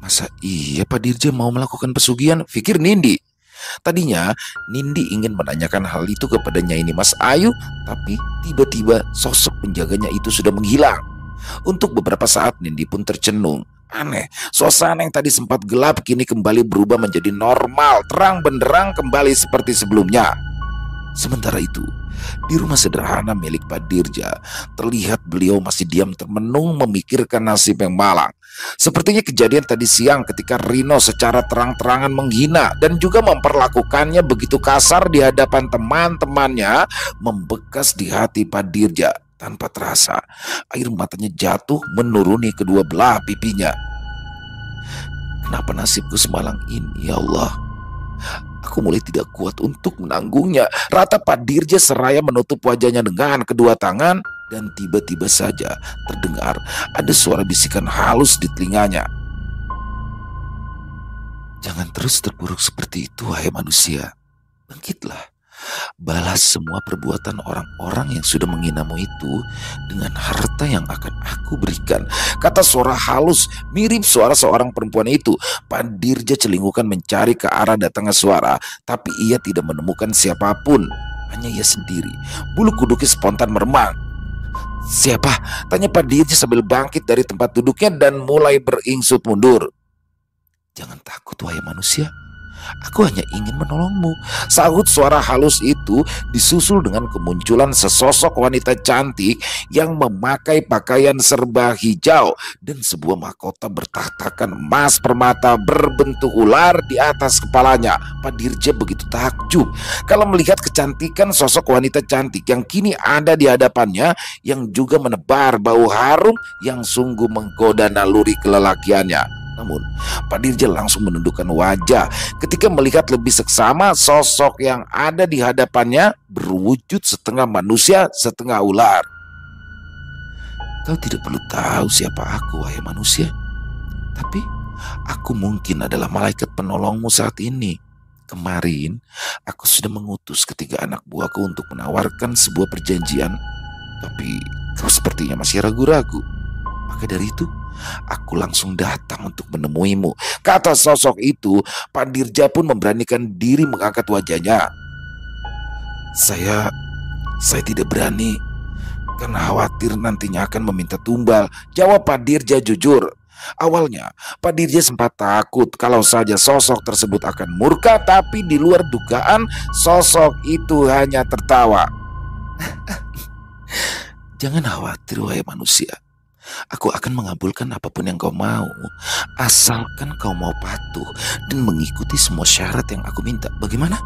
Masa iya Pak Dirja mau melakukan pesugihan? Pikir Nindi. Tadinya Nindi ingin menanyakan hal itu kepadanya ini Mas Ayu, tapi tiba-tiba sosok penjaganya itu sudah menghilang. Untuk beberapa saat Nindi pun tercenung. Aneh, suasana yang tadi sempat gelap kini kembali berubah menjadi normal, terang benderang kembali seperti sebelumnya. Sementara itu, di rumah sederhana milik Pak Dirja, terlihat beliau masih diam termenung memikirkan nasib yang malang. Sepertinya kejadian tadi siang ketika Rino secara terang-terangan menghina dan juga memperlakukannya begitu kasar di hadapan teman-temannya membekas di hati Pak Dirja. Tanpa terasa, air matanya jatuh menuruni kedua belah pipinya. Kenapa nasibku semalang ini, ya Allah? Aku mulai tidak kuat untuk menanggungnya. Rata Pak Dirja seraya menutup wajahnya dengan kedua tangan. Dan tiba-tiba saja terdengar ada suara bisikan halus di telinganya. Jangan terus terpuruk seperti itu, wahai manusia. Bangkitlah. Balas semua perbuatan orang-orang yang sudah menghinamu itu dengan harta yang akan aku berikan. Kata suara halus mirip suara seorang perempuan itu. Pak Dirja celingukan mencari ke arah datangnya suara, tapi ia tidak menemukan siapapun. Hanya ia sendiri. Bulu kuduknya spontan meremang. Siapa? Tanya Pak Dirja sambil bangkit dari tempat duduknya dan mulai beringsut mundur. Jangan takut, wahai manusia. Aku hanya ingin menolongmu, sahut suara halus itu disusul dengan kemunculan sesosok wanita cantik yang memakai pakaian serba hijau dan sebuah mahkota bertahtakan emas permata berbentuk ular di atas kepalanya. Pak Dirja begitu takjub kalau melihat kecantikan sosok wanita cantik yang kini ada di hadapannya, yang juga menebar bau harum yang sungguh menggoda naluri kelelakiannya. Namun Pak Dirja langsung menundukkan wajah ketika melihat lebih seksama sosok yang ada di hadapannya berwujud setengah manusia setengah ular. Kau tidak perlu tahu siapa aku, wahai manusia. Tapi aku mungkin adalah malaikat penolongmu saat ini. Kemarin aku sudah mengutus ketiga anak buahku untuk menawarkan sebuah perjanjian. Tapi kau sepertinya masih ragu-ragu. Maka dari itu aku langsung datang untuk menemuimu. Kata sosok itu. Pak Dirja pun memberanikan diri mengangkat wajahnya. Saya tidak berani karena khawatir nantinya akan meminta tumbal, jawab Pak Dirja jujur. Awalnya Pak Dirja sempat takut kalau saja sosok tersebut akan murka, tapi di luar dugaan sosok itu hanya tertawa. Jangan khawatir, wahai manusia. Aku akan mengabulkan apapun yang kau mau, asalkan kau mau patuh dan mengikuti semua syarat yang aku minta. Bagaimana?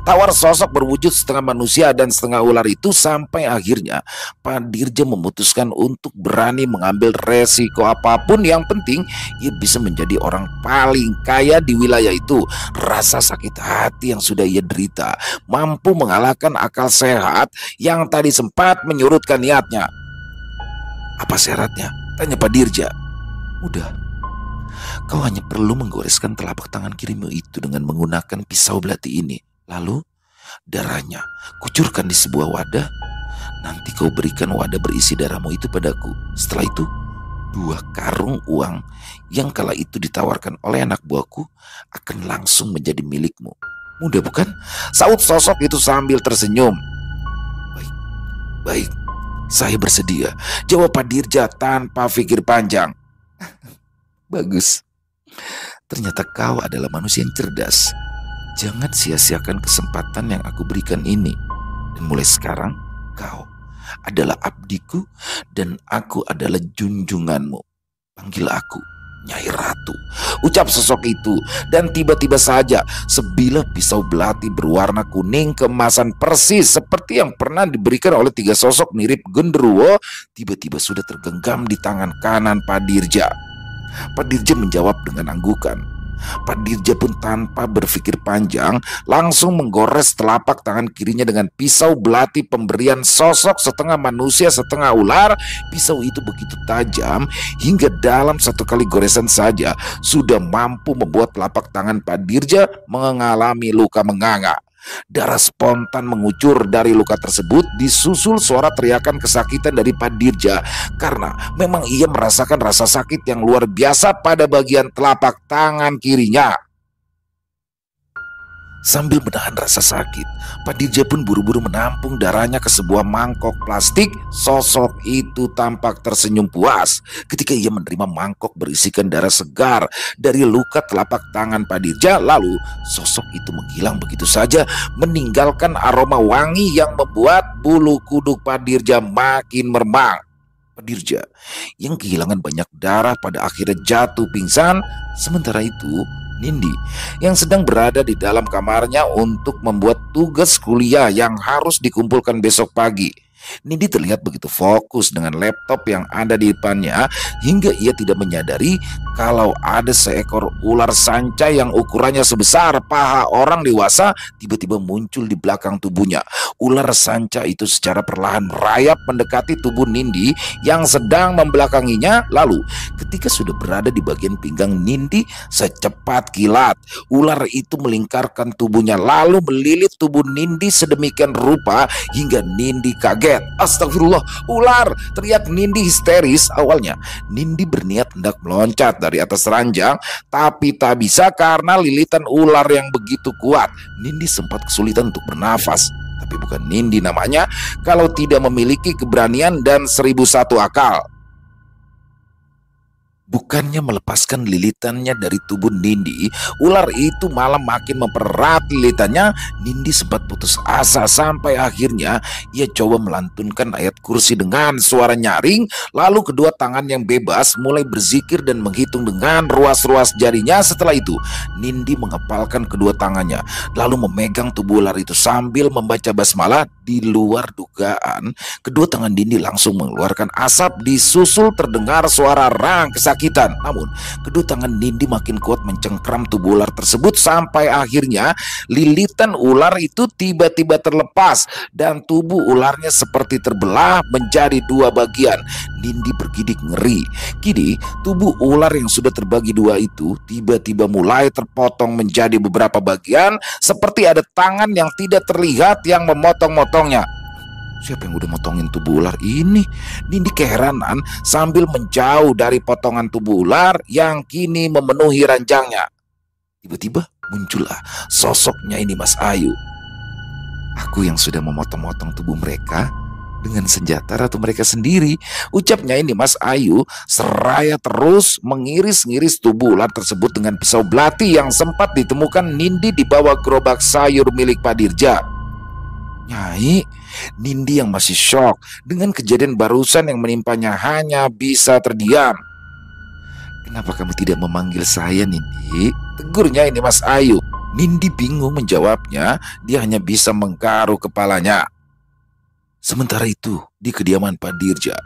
Tawar sosok berwujud setengah manusia dan setengah ular itu, sampai akhirnya Pak Dirja memutuskan untuk berani mengambil resiko apapun. Yang penting ia bisa menjadi orang paling kaya di wilayah itu. Rasa sakit hati yang sudah ia derita mampu mengalahkan akal sehat yang tadi sempat menyurutkan niatnya. Apa syaratnya? Tanya Pak Dirja. Mudah. Kau hanya perlu menggoreskan telapak tangan kirimu itu dengan menggunakan pisau belati ini. Lalu darahnya kucurkan di sebuah wadah. Nanti kau berikan wadah berisi darahmu itu padaku. Setelah itu 2 karung uang yang kala itu ditawarkan oleh anak buahku akan langsung menjadi milikmu. Mudah bukan? Saut sosok itu sambil tersenyum. Baik. Saya bersedia, jawab Pak Dirja tanpa pikir panjang. Bagus. Ternyata kau adalah manusia yang cerdas. Jangan sia-siakan kesempatan yang aku berikan ini. Dan mulai sekarang kau adalah abdiku dan aku adalah junjunganmu. Panggil aku Nyai Ratu, ucap sosok itu. Dan tiba-tiba saja sebilah pisau belati berwarna kuning keemasan persis seperti yang pernah diberikan oleh 3 sosok mirip genderuwo tiba-tiba sudah tergenggam di tangan kanan Pak Dirja. Pak Dirja menjawab dengan anggukan. Pak Dirja pun tanpa berpikir panjang langsung menggores telapak tangan kirinya dengan pisau belati pemberian sosok setengah manusia setengah ular. Pisau itu begitu tajam hingga dalam 1 kali goresan saja sudah mampu membuat telapak tangan Pak Dirja mengalami luka menganga. Darah spontan mengucur dari luka tersebut, disusul suara teriakan kesakitan dari Pak Dirja karena memang ia merasakan rasa sakit yang luar biasa pada bagian telapak tangan kirinya. Sambil menahan rasa sakit, Pak Dirja pun buru-buru menampung darahnya ke sebuah mangkok plastik. Sosok itu tampak tersenyum puas ketika ia menerima mangkok berisikan darah segar dari luka telapak tangan Pak Dirja. Lalu sosok itu menghilang begitu saja, meninggalkan aroma wangi yang membuat bulu kuduk Pak Dirja makin meremang. Pak Dirja yang kehilangan banyak darah pada akhirnya jatuh pingsan. Sementara itu, Nindi yang sedang berada di dalam kamarnya untuk membuat tugas kuliah yang harus dikumpulkan besok pagi. Nindi terlihat begitu fokus dengan laptop yang ada di depannya hingga ia tidak menyadari kalau ada seekor ular sanca yang ukurannya sebesar paha orang dewasa tiba-tiba muncul di belakang tubuhnya. Ular sanca itu secara perlahan merayap mendekati tubuh Nindi yang sedang membelakanginya. Lalu ketika sudah berada di bagian pinggang Nindi, secepat kilat ular itu melingkarkan tubuhnya lalu melilit tubuh Nindi sedemikian rupa hingga Nindi kaget. Astagfirullah, ular! Teriak Nindi histeris. Awalnya Nindi berniat hendak meloncat dari atas ranjang, tapi tak bisa karena lilitan ular yang begitu kuat. Nindi sempat kesulitan untuk bernafas. Tapi bukan Nindi namanya kalau tidak memiliki keberanian dan 1001 akal. Bukannya melepaskan lilitannya dari tubuh Nindi, ular itu malah makin mempererat lilitannya. Nindi sempat putus asa sampai akhirnya ia coba melantunkan ayat kursi dengan suara nyaring. Lalu kedua tangan yang bebas mulai berzikir dan menghitung dengan ruas-ruas jarinya. Setelah itu, Nindi mengepalkan kedua tangannya lalu memegang tubuh ular itu sambil membaca basmalah. Di luar dugaan, kedua tangan Nindi langsung mengeluarkan asap disusul terdengar suara rang kesakitan. Namun kedua tangan Nindi makin kuat mencengkram tubuh ular tersebut sampai akhirnya lilitan ular itu tiba-tiba terlepas dan tubuh ularnya seperti terbelah menjadi dua bagian. Nindi bergidik ngeri. Kini tubuh ular yang sudah terbagi dua itu tiba-tiba mulai terpotong menjadi beberapa bagian, seperti ada tangan yang tidak terlihat yang memotong-motongnya. Siapa yang udah motongin tubuh ular ini? Nindi keheranan sambil menjauh dari potongan tubuh ular yang kini memenuhi ranjangnya. Tiba-tiba muncullah sosoknya ini Mas Ayu. Aku yang sudah memotong-motong tubuh mereka dengan senjata ratu mereka sendiri, ucapnya ini Mas Ayu seraya terus mengiris-ngiris tubuh ular tersebut dengan pisau belati yang sempat ditemukan Nindi di bawah gerobak sayur milik Pak Dirja. Nyai, Nindi yang masih syok dengan kejadian barusan yang menimpanya hanya bisa terdiam. Kenapa kamu tidak memanggil saya, Nindi? Tegurnya ini Mas Ayu. Nindi bingung menjawabnya, dia hanya bisa menggaruk kepalanya. Sementara itu, di kediaman Pak Dirja,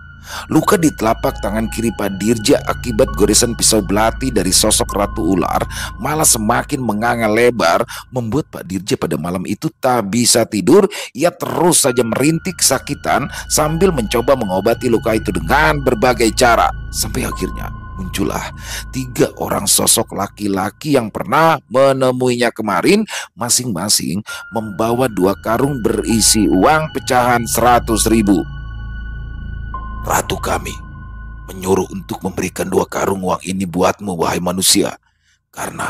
luka di telapak tangan kiri Pak Dirja akibat goresan pisau belati dari sosok ratu ular malah semakin menganga lebar, membuat Pak Dirja pada malam itu tak bisa tidur. Ia terus saja merintih kesakitan sambil mencoba mengobati luka itu dengan berbagai cara. Sampai akhirnya muncullah 3 orang sosok laki-laki yang pernah menemuinya kemarin, masing-masing membawa 2 karung berisi uang pecahan 100.000. Ratu kami menyuruh untuk memberikan 2 karung uang ini buatmu, wahai manusia, karena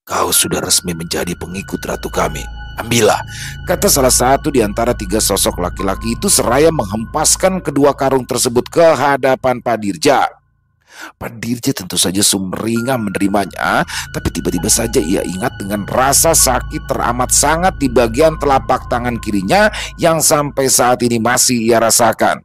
kau sudah resmi menjadi pengikut ratu kami. Ambillah, kata salah satu di antara 3 sosok laki-laki itu seraya menghempaskan kedua karung tersebut ke hadapan Pak Dirja. Pak Dirja tentu saja sumringah menerimanya, tapi tiba-tiba saja ia ingat dengan rasa sakit teramat sangat di bagian telapak tangan kirinya yang sampai saat ini masih ia rasakan.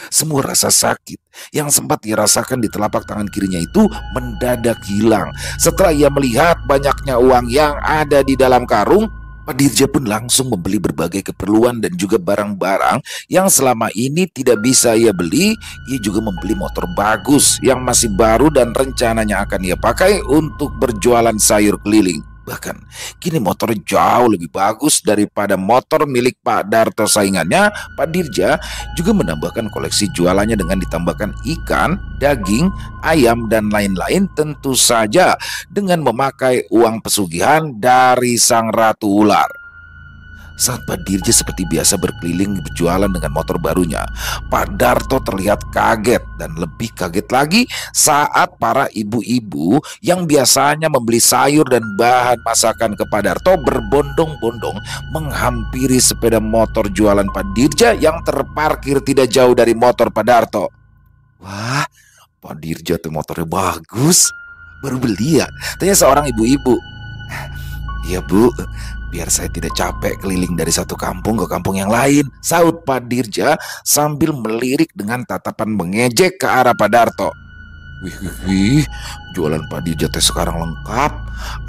Semua rasa sakit yang sempat ia rasakan di telapak tangan kirinya itu mendadak hilang setelah ia melihat banyaknya uang yang ada di dalam karung. Pak Dirja pun langsung membeli berbagai keperluan dan juga barang-barang yang selama ini tidak bisa ia beli. Ia juga membeli motor bagus yang masih baru dan rencananya akan ia pakai untuk berjualan sayur keliling. Bahkan kini motor jauh lebih bagus daripada motor milik Pak Darto saingannya. Pak Dirja juga menambahkan koleksi jualannya dengan ditambahkan ikan, daging, ayam, dan lain-lain, tentu saja dengan memakai uang pesugihan dari sang ratu ular. Saat Pak Dirja seperti biasa berkeliling berjualan dengan motor barunya, Pak Darto terlihat kaget, dan lebih kaget lagi saat para ibu-ibu yang biasanya membeli sayur dan bahan masakan ke Pak Darto berbondong-bondong menghampiri sepeda motor jualan Pak Dirja yang terparkir tidak jauh dari motor Pak Darto. Wah, Pak Dirja tuh motornya bagus, baru beli ya? Tanya seorang ibu-ibu. Iya Bu, Biar saya tidak capek keliling dari satu kampung ke kampung yang lain, sahut Pak Dirja sambil melirik dengan tatapan mengejek ke arah Pak Darto. Wih, jualan Pak Dirja teh sekarang lengkap.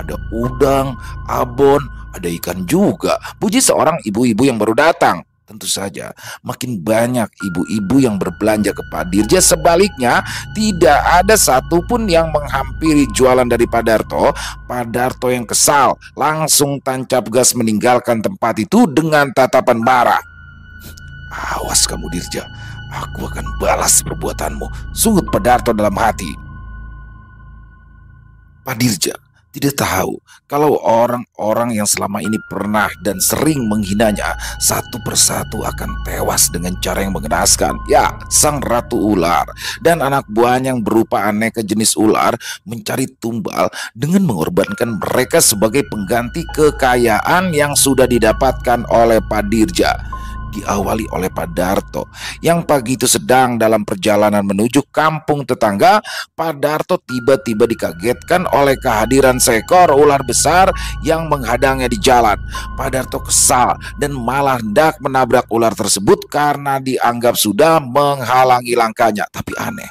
Ada udang, abon, ada ikan juga, puji seorang ibu-ibu yang baru datang. Tentu saja, makin banyak ibu-ibu yang berbelanja ke Pak Dirja. Sebaliknya, tidak ada satupun yang menghampiri jualan dari Pak Darto. Pak Darto yang kesal langsung tancap gas meninggalkan tempat itu dengan tatapan marah. Awas kamu Dirja, aku akan balas perbuatanmu, sungut Pak Darto dalam hati. Pak Dirja tidak tahu kalau orang-orang yang selama ini pernah dan sering menghinanya satu persatu akan tewas dengan cara yang mengenaskan. Ya, sang ratu ular dan anak buahnya yang berupa aneka jenis ular mencari tumbal dengan mengorbankan mereka sebagai pengganti kekayaan yang sudah didapatkan oleh Pak Dirja. Diawali oleh Pak Darto yang pagi itu sedang dalam perjalanan menuju kampung tetangga. Pak Darto tiba-tiba dikagetkan oleh kehadiran seekor ular besar yang menghadangnya di jalan. Pak Darto kesal dan malah hendak menabrak ular tersebut karena dianggap sudah menghalangi langkahnya. Tapi aneh,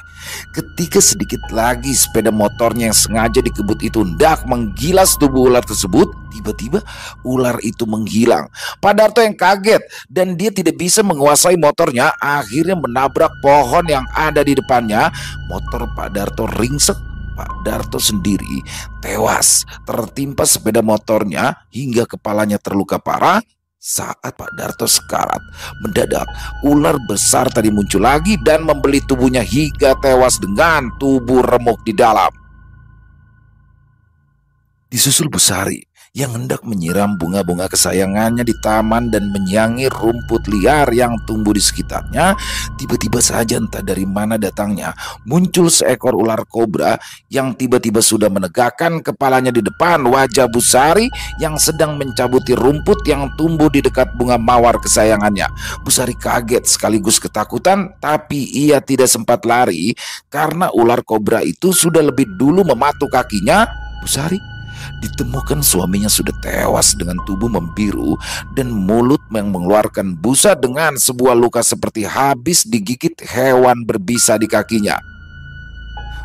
ketika sedikit lagi sepeda motornya yang sengaja dikebut itu hendak menggilas tubuh ular tersebut, tiba-tiba ular itu menghilang. Pak Darto yang kaget dan dia tidak bisa menguasai motornya, akhirnya menabrak pohon yang ada di depannya. Motor Pak Darto ringsek. Pak Darto sendiri tewas tertimpa sepeda motornya hingga kepalanya terluka parah. Saat Pak Darto sekarat, mendadak ular besar tadi muncul lagi dan membeli tubuhnya hingga tewas dengan tubuh remuk di dalam. Disusul Busari yang hendak menyiram bunga-bunga kesayangannya di taman dan menyiangi rumput liar yang tumbuh di sekitarnya. Tiba-tiba saja entah dari mana datangnya muncul seekor ular kobra yang tiba-tiba sudah menegakkan kepalanya di depan wajah Busari yang sedang mencabuti rumput yang tumbuh di dekat bunga mawar kesayangannya. Busari kaget sekaligus ketakutan, tapi ia tidak sempat lari karena ular kobra itu sudah lebih dulu mematuk kakinya. Busari ditemukan suaminya sudah tewas dengan tubuh membiru dan mulut yang mengeluarkan busa dengan sebuah luka seperti habis digigit hewan berbisa di kakinya.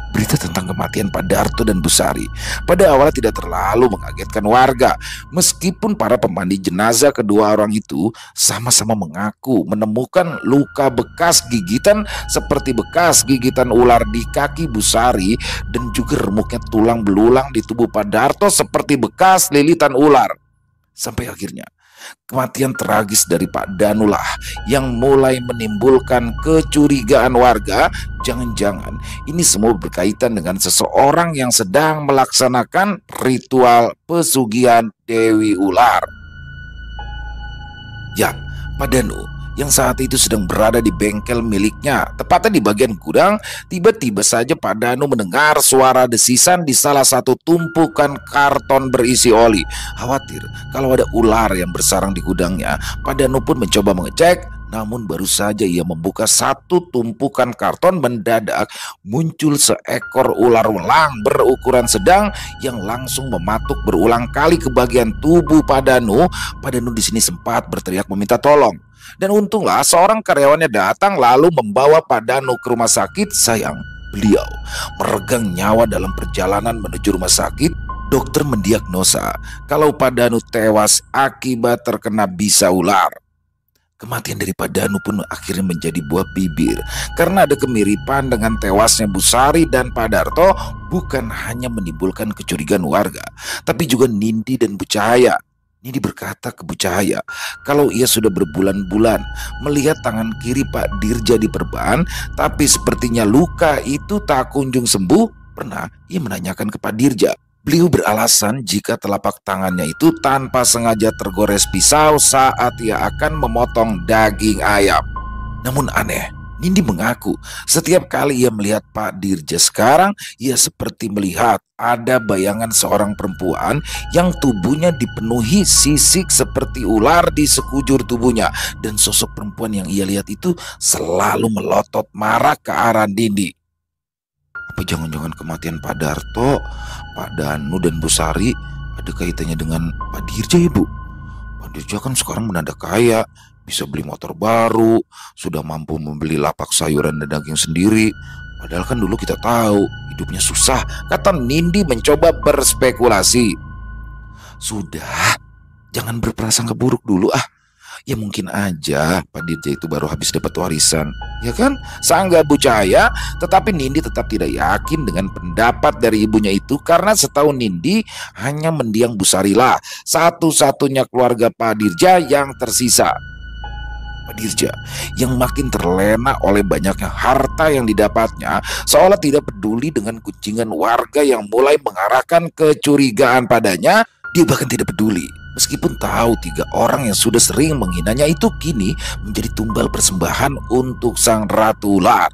Berita tentang kematian Pak Darto dan Busari pada awalnya tidak terlalu mengagetkan warga, meskipun para pemandi jenazah kedua orang itu sama-sama mengaku menemukan luka bekas gigitan seperti bekas gigitan ular di kaki Busari dan juga remuknya tulang belulang di tubuh Pak Darto seperti bekas lilitan ular. Sampai akhirnya kematian tragis dari Pak Danulah yang mulai menimbulkan kecurigaan warga. Jangan-jangan ini semua berkaitan dengan seseorang yang sedang melaksanakan ritual pesugihan Dewi Ular. Ya, Pak Danu yang saat itu sedang berada di bengkel miliknya, tepatnya di bagian gudang. Tiba-tiba saja Pak Danu mendengar suara desisan di salah satu tumpukan karton berisi oli. Khawatir kalau ada ular yang bersarang di gudangnya, Pak Danu pun mencoba mengecek. Namun baru saja ia membuka satu tumpukan karton, mendadak muncul seekor ular welang berukuran sedang yang langsung mematuk berulang kali ke bagian tubuh Pak Danu. Pak Danu di sini sempat berteriak meminta tolong. Dan untunglah seorang karyawannya datang lalu membawa Pak Danu ke rumah sakit. Sayang, beliau meregang nyawa dalam perjalanan menuju rumah sakit. Dokter mendiagnosa kalau Pak Danu tewas akibat terkena bisa ular. Kematian dari Pak Danu pun akhirnya menjadi buah bibir karena ada kemiripan dengan tewasnya Busari dan Pak Darto. Bukan hanya menimbulkan kecurigaan warga, tapi juga Nindi dan Bu Cahaya. Nindi berkata ke Bu Cahaya kalau ia sudah berbulan-bulan melihat tangan kiri Pak Dirja diperban, tapi sepertinya luka itu tak kunjung sembuh. Pernah ia menanyakan ke Pak Dirja. Beliau beralasan jika telapak tangannya itu tanpa sengaja tergores pisau saat ia akan memotong daging ayam. Namun aneh, Nindi mengaku setiap kali ia melihat Pak Dirja sekarang, ia seperti melihat ada bayangan seorang perempuan yang tubuhnya dipenuhi sisik seperti ular di sekujur tubuhnya. Dan sosok perempuan yang ia lihat itu selalu melotot marah ke arah Nindi. Apa jangan-jangan kematian Pak Darto, Pak Danu dan Busari ada kaitannya dengan Pak Dirja ya Bu? Pak Dirja kan sekarang mendadak kaya, bisa beli motor baru, sudah mampu membeli lapak sayuran dan daging sendiri. Padahal kan dulu kita tahu hidupnya susah, kata Nindi mencoba berspekulasi. Sudah, jangan berprasangka buruk dulu ah. Ya mungkin aja Pak Dirja itu baru habis dapat warisan, ya kan? Sangga Bu Cahaya, tetapi Nindi tetap tidak yakin dengan pendapat dari ibunya itu karena setahu Nindi hanya mendiang Bu Sarila, satu-satunya keluarga Pak Dirja yang tersisa. Pak Dirja yang makin terlena oleh banyaknya harta yang didapatnya, seolah tidak peduli dengan kuncingan warga yang mulai mengarahkan kecurigaan padanya. Dia bahkan tidak peduli meskipun tahu 3 orang yang sudah sering menghinanya itu kini menjadi tumbal persembahan untuk sang ratu ular.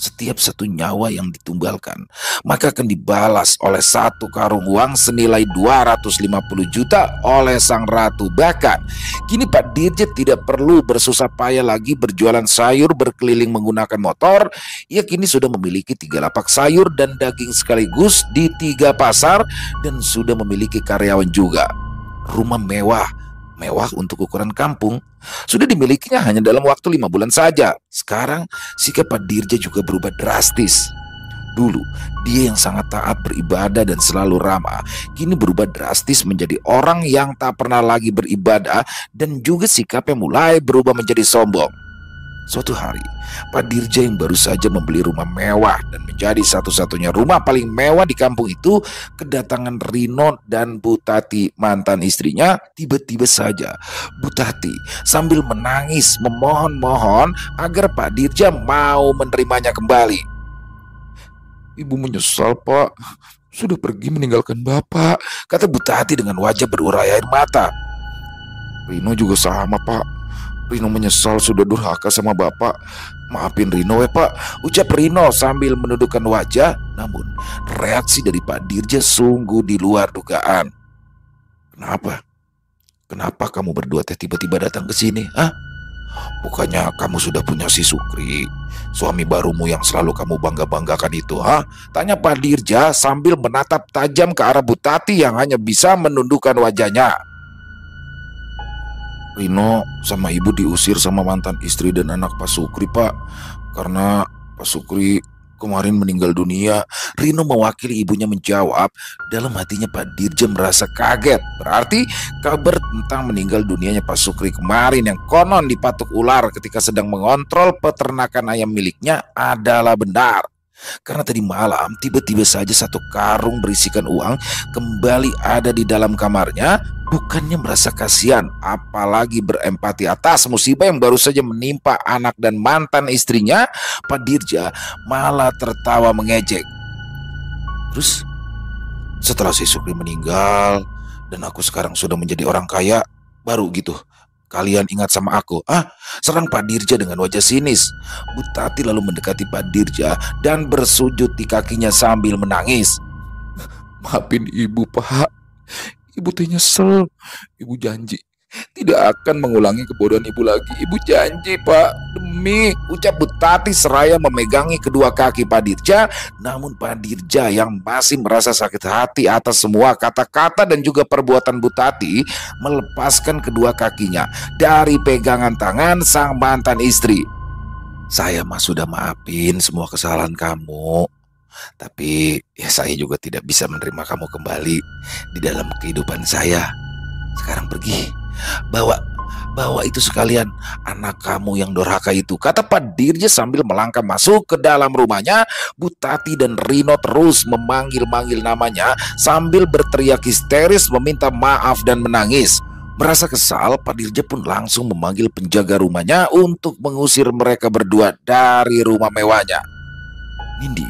Setiap satu nyawa yang ditumbalkan maka akan dibalas oleh 1 karung uang senilai 250 juta oleh sang ratu. Bahkan kini Pak Dirja tidak perlu bersusah payah lagi berjualan sayur berkeliling menggunakan motor. Ia kini sudah memiliki 3 lapak sayur dan daging sekaligus di 3 pasar dan sudah memiliki karyawan juga. Rumah mewah untuk ukuran kampung sudah dimilikinya hanya dalam waktu 5 bulan saja. Sekarang sikap Pak Dirja juga berubah drastis. Dulu dia yang sangat taat beribadah dan selalu ramah, kini berubah drastis menjadi orang yang tak pernah lagi beribadah dan juga sikapnya mulai berubah menjadi sombong. Suatu hari, Pak Dirja yang baru saja membeli rumah mewah dan menjadi satu-satunya rumah paling mewah di kampung itu, kedatangan Rino dan Bu Tati mantan istrinya. Tiba-tiba saja Bu Tati sambil menangis memohon-mohon agar Pak Dirja mau menerimanya kembali. Ibu menyesal Pak, sudah pergi meninggalkan Bapak, kata Bu Tati dengan wajah berurai air mata. Rino juga sama Pak, Rino menyesal sudah durhaka sama Bapak. Maafin Rino ya Pak, ucap Rino sambil menundukkan wajah. Namun reaksi dari Pak Dirja sungguh di luar dugaan. Kenapa? Kenapa kamu berdua tiba-tiba datang ke sini? Hah? Bukannya kamu sudah punya si Sukri, suami barumu yang selalu kamu bangga-banggakan itu, ha? Tanya Pak Dirja sambil menatap tajam ke arah Bu Tati yang hanya bisa menundukkan wajahnya. Rino sama ibu diusir sama mantan istri dan anak Pak Sukri Pak, karena Pak Sukri kemarin meninggal dunia. Rino mewakili ibunya menjawab. Dalam hatinya Pak Dirja merasa kaget. Berarti kabar tentang meninggal dunianya Pak Sukri kemarin yang konon dipatuk ular ketika sedang mengontrol peternakan ayam miliknya adalah benar. Karena tadi malam tiba-tiba saja 1 karung berisikan uang kembali ada di dalam kamarnya. Bukannya merasa kasihan, apalagi berempati atas musibah yang baru saja menimpa anak dan mantan istrinya, Pak Dirja malah tertawa mengejek. Terus setelah si Sukri meninggal dan aku sekarang sudah menjadi orang kaya, baru gitu kalian ingat sama aku? Ah, serang Pak Dirja dengan wajah sinis. Bu Tati lalu mendekati Pak Dirja dan bersujud di kakinya sambil menangis. Maafin ibu Pak, ibu teh nyesel. Ibu janji tidak akan mengulangi kebodohan ibu lagi. Ibu janji Pak, demi, ucap Bu Tati seraya memegangi kedua kaki Pak Dirja. Namun Pak Dirja yang masih merasa sakit hati atas semua kata-kata dan juga perbuatan Bu Tati melepaskan kedua kakinya dari pegangan tangan sang mantan istri. Saya mah sudah maafin semua kesalahan kamu, tapi ya saya juga tidak bisa menerima kamu kembali di dalam kehidupan saya. Sekarang pergi, bawa itu sekalian anak kamu yang durhaka itu, kata Pak Dirja sambil melangkah masuk ke dalam rumahnya. Bu Tati dan Rino terus memanggil-manggil namanya sambil berteriak histeris meminta maaf dan menangis. Merasa kesal, Pak Dirja pun langsung memanggil penjaga rumahnya untuk mengusir mereka berdua dari rumah mewahnya. Nindi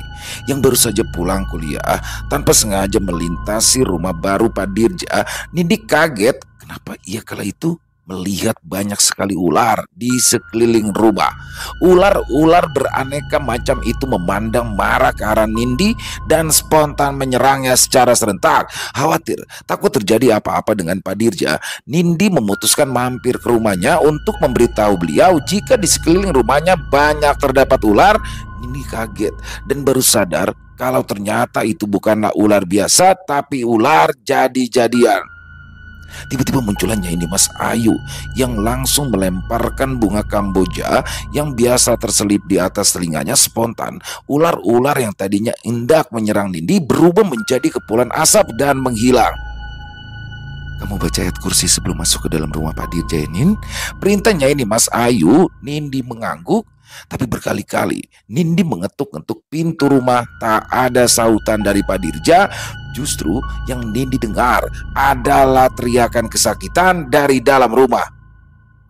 yang baru saja pulang kuliah tanpa sengaja melintasi rumah baru Pak Dirja. Nindi kaget kenapa ia kala itu melihat banyak sekali ular di sekeliling rumah. Ular-ular beraneka macam itu memandang marah ke arah Nindi dan spontan menyerangnya secara serentak. Khawatir takut terjadi apa-apa dengan Pak Dirja, Nindi memutuskan mampir ke rumahnya untuk memberitahu beliau jika di sekeliling rumahnya banyak terdapat ular. Nindi kaget dan baru sadar kalau ternyata itu bukanlah ular biasa tapi ular jadi-jadian. Tiba-tiba munculannya ini Mas Ayu yang langsung melemparkan bunga kamboja yang biasa terselip di atas telinganya. Spontan, ular-ular yang tadinya hendak menyerang Nindi berubah menjadi kepulan asap dan menghilang. Kamu baca ayat kursi sebelum masuk ke dalam rumah Pak Dirja, Nin. Perintahnya ini Mas Ayu. Nindi mengangguk, tapi berkali-kali Nindi mengetuk-ngetuk pintu rumah. Tak ada sautan dari Pak Dirja. Justru yang Nindi dengar adalah teriakan kesakitan dari dalam rumah.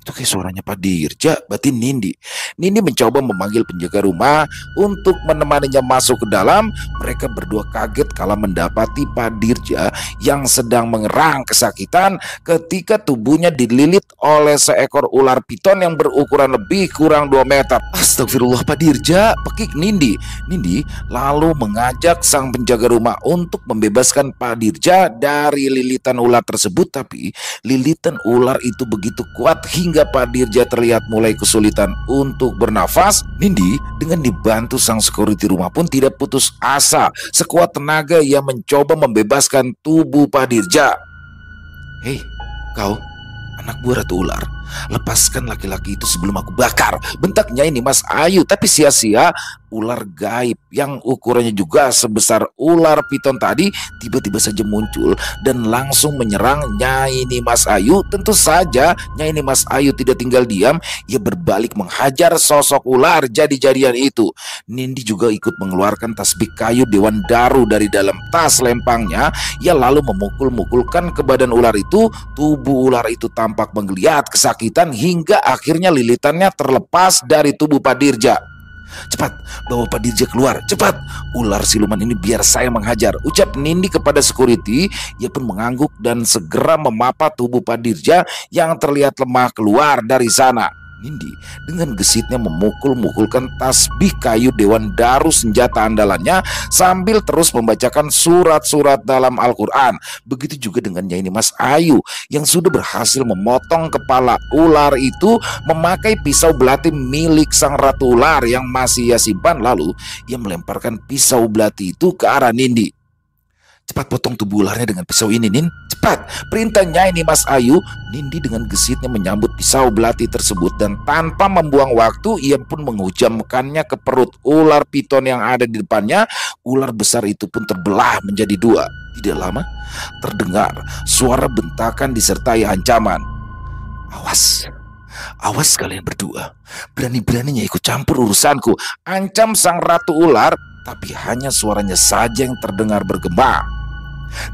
Itu kayak suaranya Pak Dirja, berarti Nindi. Nindi mencoba memanggil penjaga rumah untuk menemaninya masuk ke dalam. Mereka berdua kaget kala mendapati Pak Dirja yang sedang mengerang kesakitan ketika tubuhnya dililit oleh seekor ular piton yang berukuran lebih kurang 2 meter. Astagfirullah Pak Dirja, pekik Nindi. Nindi lalu mengajak sang penjaga rumah untuk membebaskan Pak Dirja dari lilitan ular tersebut. Tapi lilitan ular itu begitu kuat hingga Pak Dirja terlihat mulai kesulitan untuk bernafas. Nindi dengan dibantu sang security rumah pun tidak putus asa. Sekuat tenaga ia mencoba membebaskan tubuh Pak Dirja. Hei, kau anak buah Ratu Ular, lepaskan laki-laki itu sebelum aku bakar, bentaknya ini Mas Ayu. Tapi sia-sia, ular gaib yang ukurannya juga sebesar ular piton tadi tiba-tiba saja muncul dan langsung menyerang Nyai Nimas Ayu. Tentu saja Nyai Nimas Ayu tidak tinggal diam, ia berbalik menghajar sosok ular jadi-jadian itu. Nindi juga ikut mengeluarkan tasbih kayu Dewan Daru dari dalam tas lempangnya. Ia lalu memukul-mukulkan ke badan ular itu. Tubuh ular itu tampak menggeliat kesakitan hingga akhirnya lilitannya terlepas dari tubuh Pak Dirja. Cepat, bawa Pak Dirja keluar, cepat. Ular siluman ini biar saya menghajar, ucap Nindi kepada security. Ia pun mengangguk dan segera memapa tubuh Pak Dirja yang terlihat lemah keluar dari sana. Nindi dengan gesitnya memukul-mukulkan tasbih kayu Dewan Daru senjata andalannya sambil terus membacakan surat-surat dalam Al-Quran. Begitu juga dengan Nyai Nimas Ayu yang sudah berhasil memotong kepala ular itu memakai pisau belati milik sang Ratu Ular yang masih ia simpan. Lalu ia melemparkan pisau belati itu ke arah Nindi. Cepat potong tubuh ularnya dengan pisau ini, Nin. Cepat, perintahnya ini Mas Ayu. Nindi dengan gesitnya menyambut pisau belati tersebut dan tanpa membuang waktu ia pun menghujamkannya ke perut ular piton yang ada di depannya. Ular besar itu pun terbelah menjadi 2. Tidak lama terdengar suara bentakan disertai ancaman. Awas, awas kalian berdua, berani-beraninya ikut campur urusanku, ancam sang Ratu Ular. Tapi hanya suaranya saja yang terdengar bergema.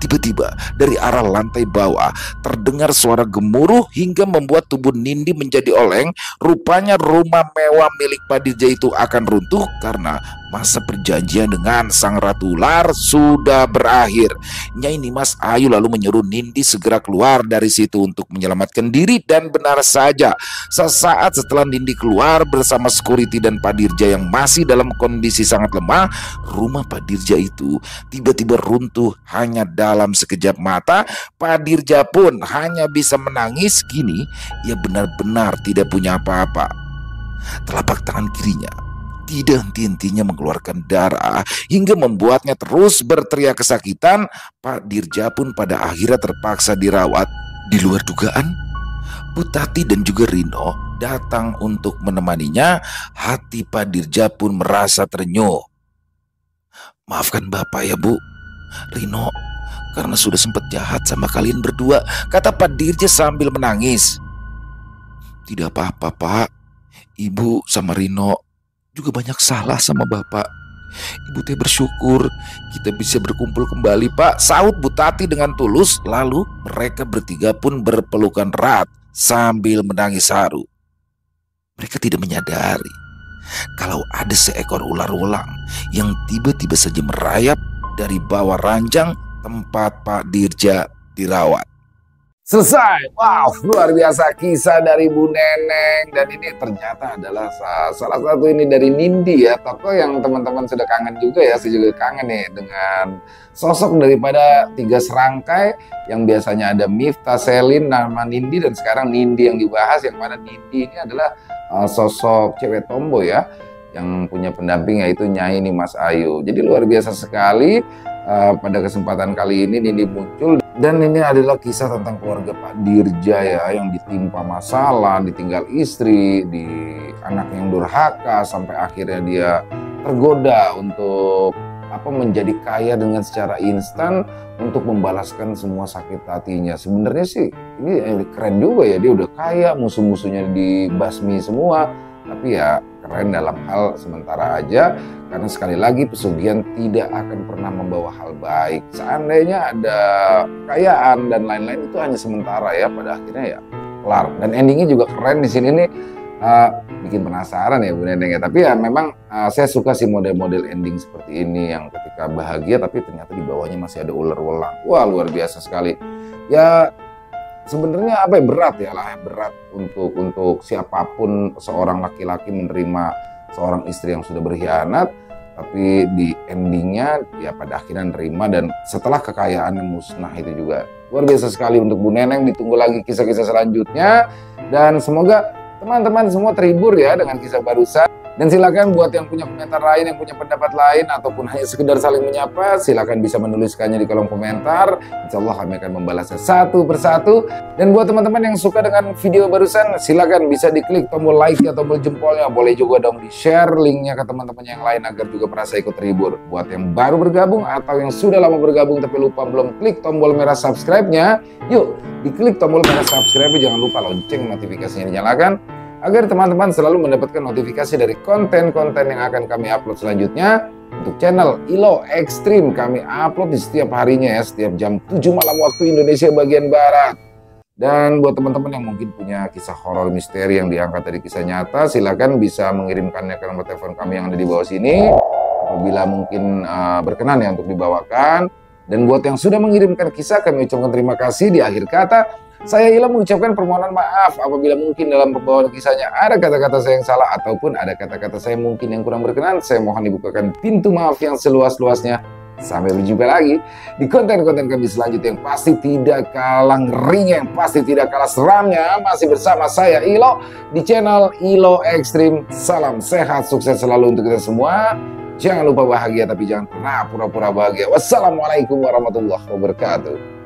Tiba-tiba dari arah lantai bawah terdengar suara gemuruh hingga membuat tubuh Nindi menjadi oleng. Rupanya rumah mewah milik Pak Dirja itu akan runtuh karena masa perjanjian dengan sang Ratu Ular sudah berakhir. Nyai Nimas Ayu lalu menyuruh Nindi segera keluar dari situ untuk menyelamatkan diri. Dan benar saja, sesaat setelah Nindi keluar bersama security dan Pak Dirja yang masih dalam kondisi sangat lemah, rumah Pak Dirja itu tiba-tiba runtuh hanya dalam sekejap mata. Pak Dirja pun hanya bisa menangis. Kini ia benar-benar tidak punya apa-apa. Telapak tangan kirinya tidak henti-hentinya mengeluarkan darah hingga membuatnya terus berteriak kesakitan. Pak Dirja pun pada akhirnya terpaksa dirawat. Di luar dugaan, Bu Tati dan juga Rino datang untuk menemaninya. Hati Pak Dirja pun merasa terenyuh. Maafkan Bapak ya Bu, Rino, karena sudah sempat jahat sama kalian berdua, kata Pak Dirja sambil menangis. Tidak apa-apa Pak, Ibu sama Rino juga banyak salah sama Bapak. Ibu teh bersyukur kita bisa berkumpul kembali Pak, saut Bu Tati dengan tulus. Lalu mereka bertiga pun berpelukan erat sambil menangis haru. Mereka tidak menyadari kalau ada seekor ular ulang yang tiba-tiba saja merayap dari bawah ranjang tempat Pak Dirja dirawat. Selesai. Wow, luar biasa kisah dari Bu Neneng. Dan ini ternyata adalah salah satu ini dari Nindi ya, tokoh yang teman-teman sudah kangen juga ya. Saya juga kangen nih dengan sosok daripada 3 serangkai yang biasanya ada Miftah, Selin, nama Nindi, dan sekarang Nindi yang dibahas. Yang mana Nindi ini adalah sosok cewek tomboy ya, yang punya pendamping yaitu Nyai Nimas Ayu. Jadi luar biasa sekali. Pada kesempatan kali ini Nindi muncul Dan ini adalah kisah tentang keluarga Pak Dirja ya, yang ditimpa masalah, ditinggal istri, di anak yang durhaka, sampai akhirnya dia tergoda untuk menjadi kaya dengan secara instan untuk membalaskan semua sakit hatinya. Sebenarnya sih ini keren juga ya, dia udah kaya, musuh-musuhnya dibasmi semua, tapi ya keren dalam hal sementara aja, karena sekali lagi pesugihan tidak akan pernah membawa hal baik. Seandainya ada kekayaan dan lain-lain itu hanya sementara ya, pada akhirnya ya kelar. Dan endingnya juga keren di sini nih, bikin penasaran ya Bu Neneng ya. Tapi ya memang saya suka sih model-model ending seperti ini, yang ketika bahagia tapi ternyata di bawahnya masih ada ular-ular. Wah, luar biasa sekali. Ya sebenarnya berat untuk siapapun seorang laki-laki menerima seorang istri yang sudah berkhianat, tapi di endingnya ya pada akhirnya nerima, dan setelah kekayaan yang musnah itu juga luar biasa sekali untuk Bu Neneng. Ditunggu lagi kisah-kisah selanjutnya, dan semoga teman-teman semua terhibur ya dengan kisah barusan. Dan silakan buat yang punya komentar lain, yang punya pendapat lain, ataupun hanya sekedar saling menyapa, silakan bisa menuliskannya di kolom komentar. Insya Allah kami akan membalasnya satu persatu. Dan buat teman-teman yang suka dengan video barusan, silakan bisa diklik tombol like ya, tombol jempolnya. Boleh juga dong di-share linknya ke teman-teman yang lain agar juga merasa ikut terhibur. Buat yang baru bergabung atau yang sudah lama bergabung tapi lupa belum klik tombol merah subscribe-nya, yuk diklik tombol merah subscribe-nya, jangan lupa lonceng notifikasinya dinyalakan, agar teman-teman selalu mendapatkan notifikasi dari konten-konten yang akan kami upload selanjutnya. Untuk channel ILO Extreme kami upload di setiap harinya ya, setiap jam 7 malam waktu Indonesia bagian Barat. Dan buat teman-teman yang mungkin punya kisah horor misteri yang diangkat dari kisah nyata, silakan bisa mengirimkannya ke nomor telepon kami yang ada di bawah sini, apabila mungkin berkenan ya untuk dibawakan. Dan buat yang sudah mengirimkan kisah, kami ucapkan terima kasih. Di akhir kata, saya Ila mengucapkan permohonan maaf apabila mungkin dalam pembawaan kisahnya ada kata-kata saya yang salah, ataupun ada kata-kata saya mungkin yang kurang berkenan. Saya mohon dibukakan pintu maaf yang seluas-luasnya. Sampai berjumpa lagi di konten-konten kami selanjutnya yang pasti tidak kalah ngerinya, yang pasti tidak kalah seramnya. Masih bersama saya Ilo di channel ILO Extreme. Salam sehat, sukses selalu untuk kita semua. Jangan lupa bahagia, tapi jangan pernah pura-pura bahagia. Wassalamualaikum warahmatullahi wabarakatuh.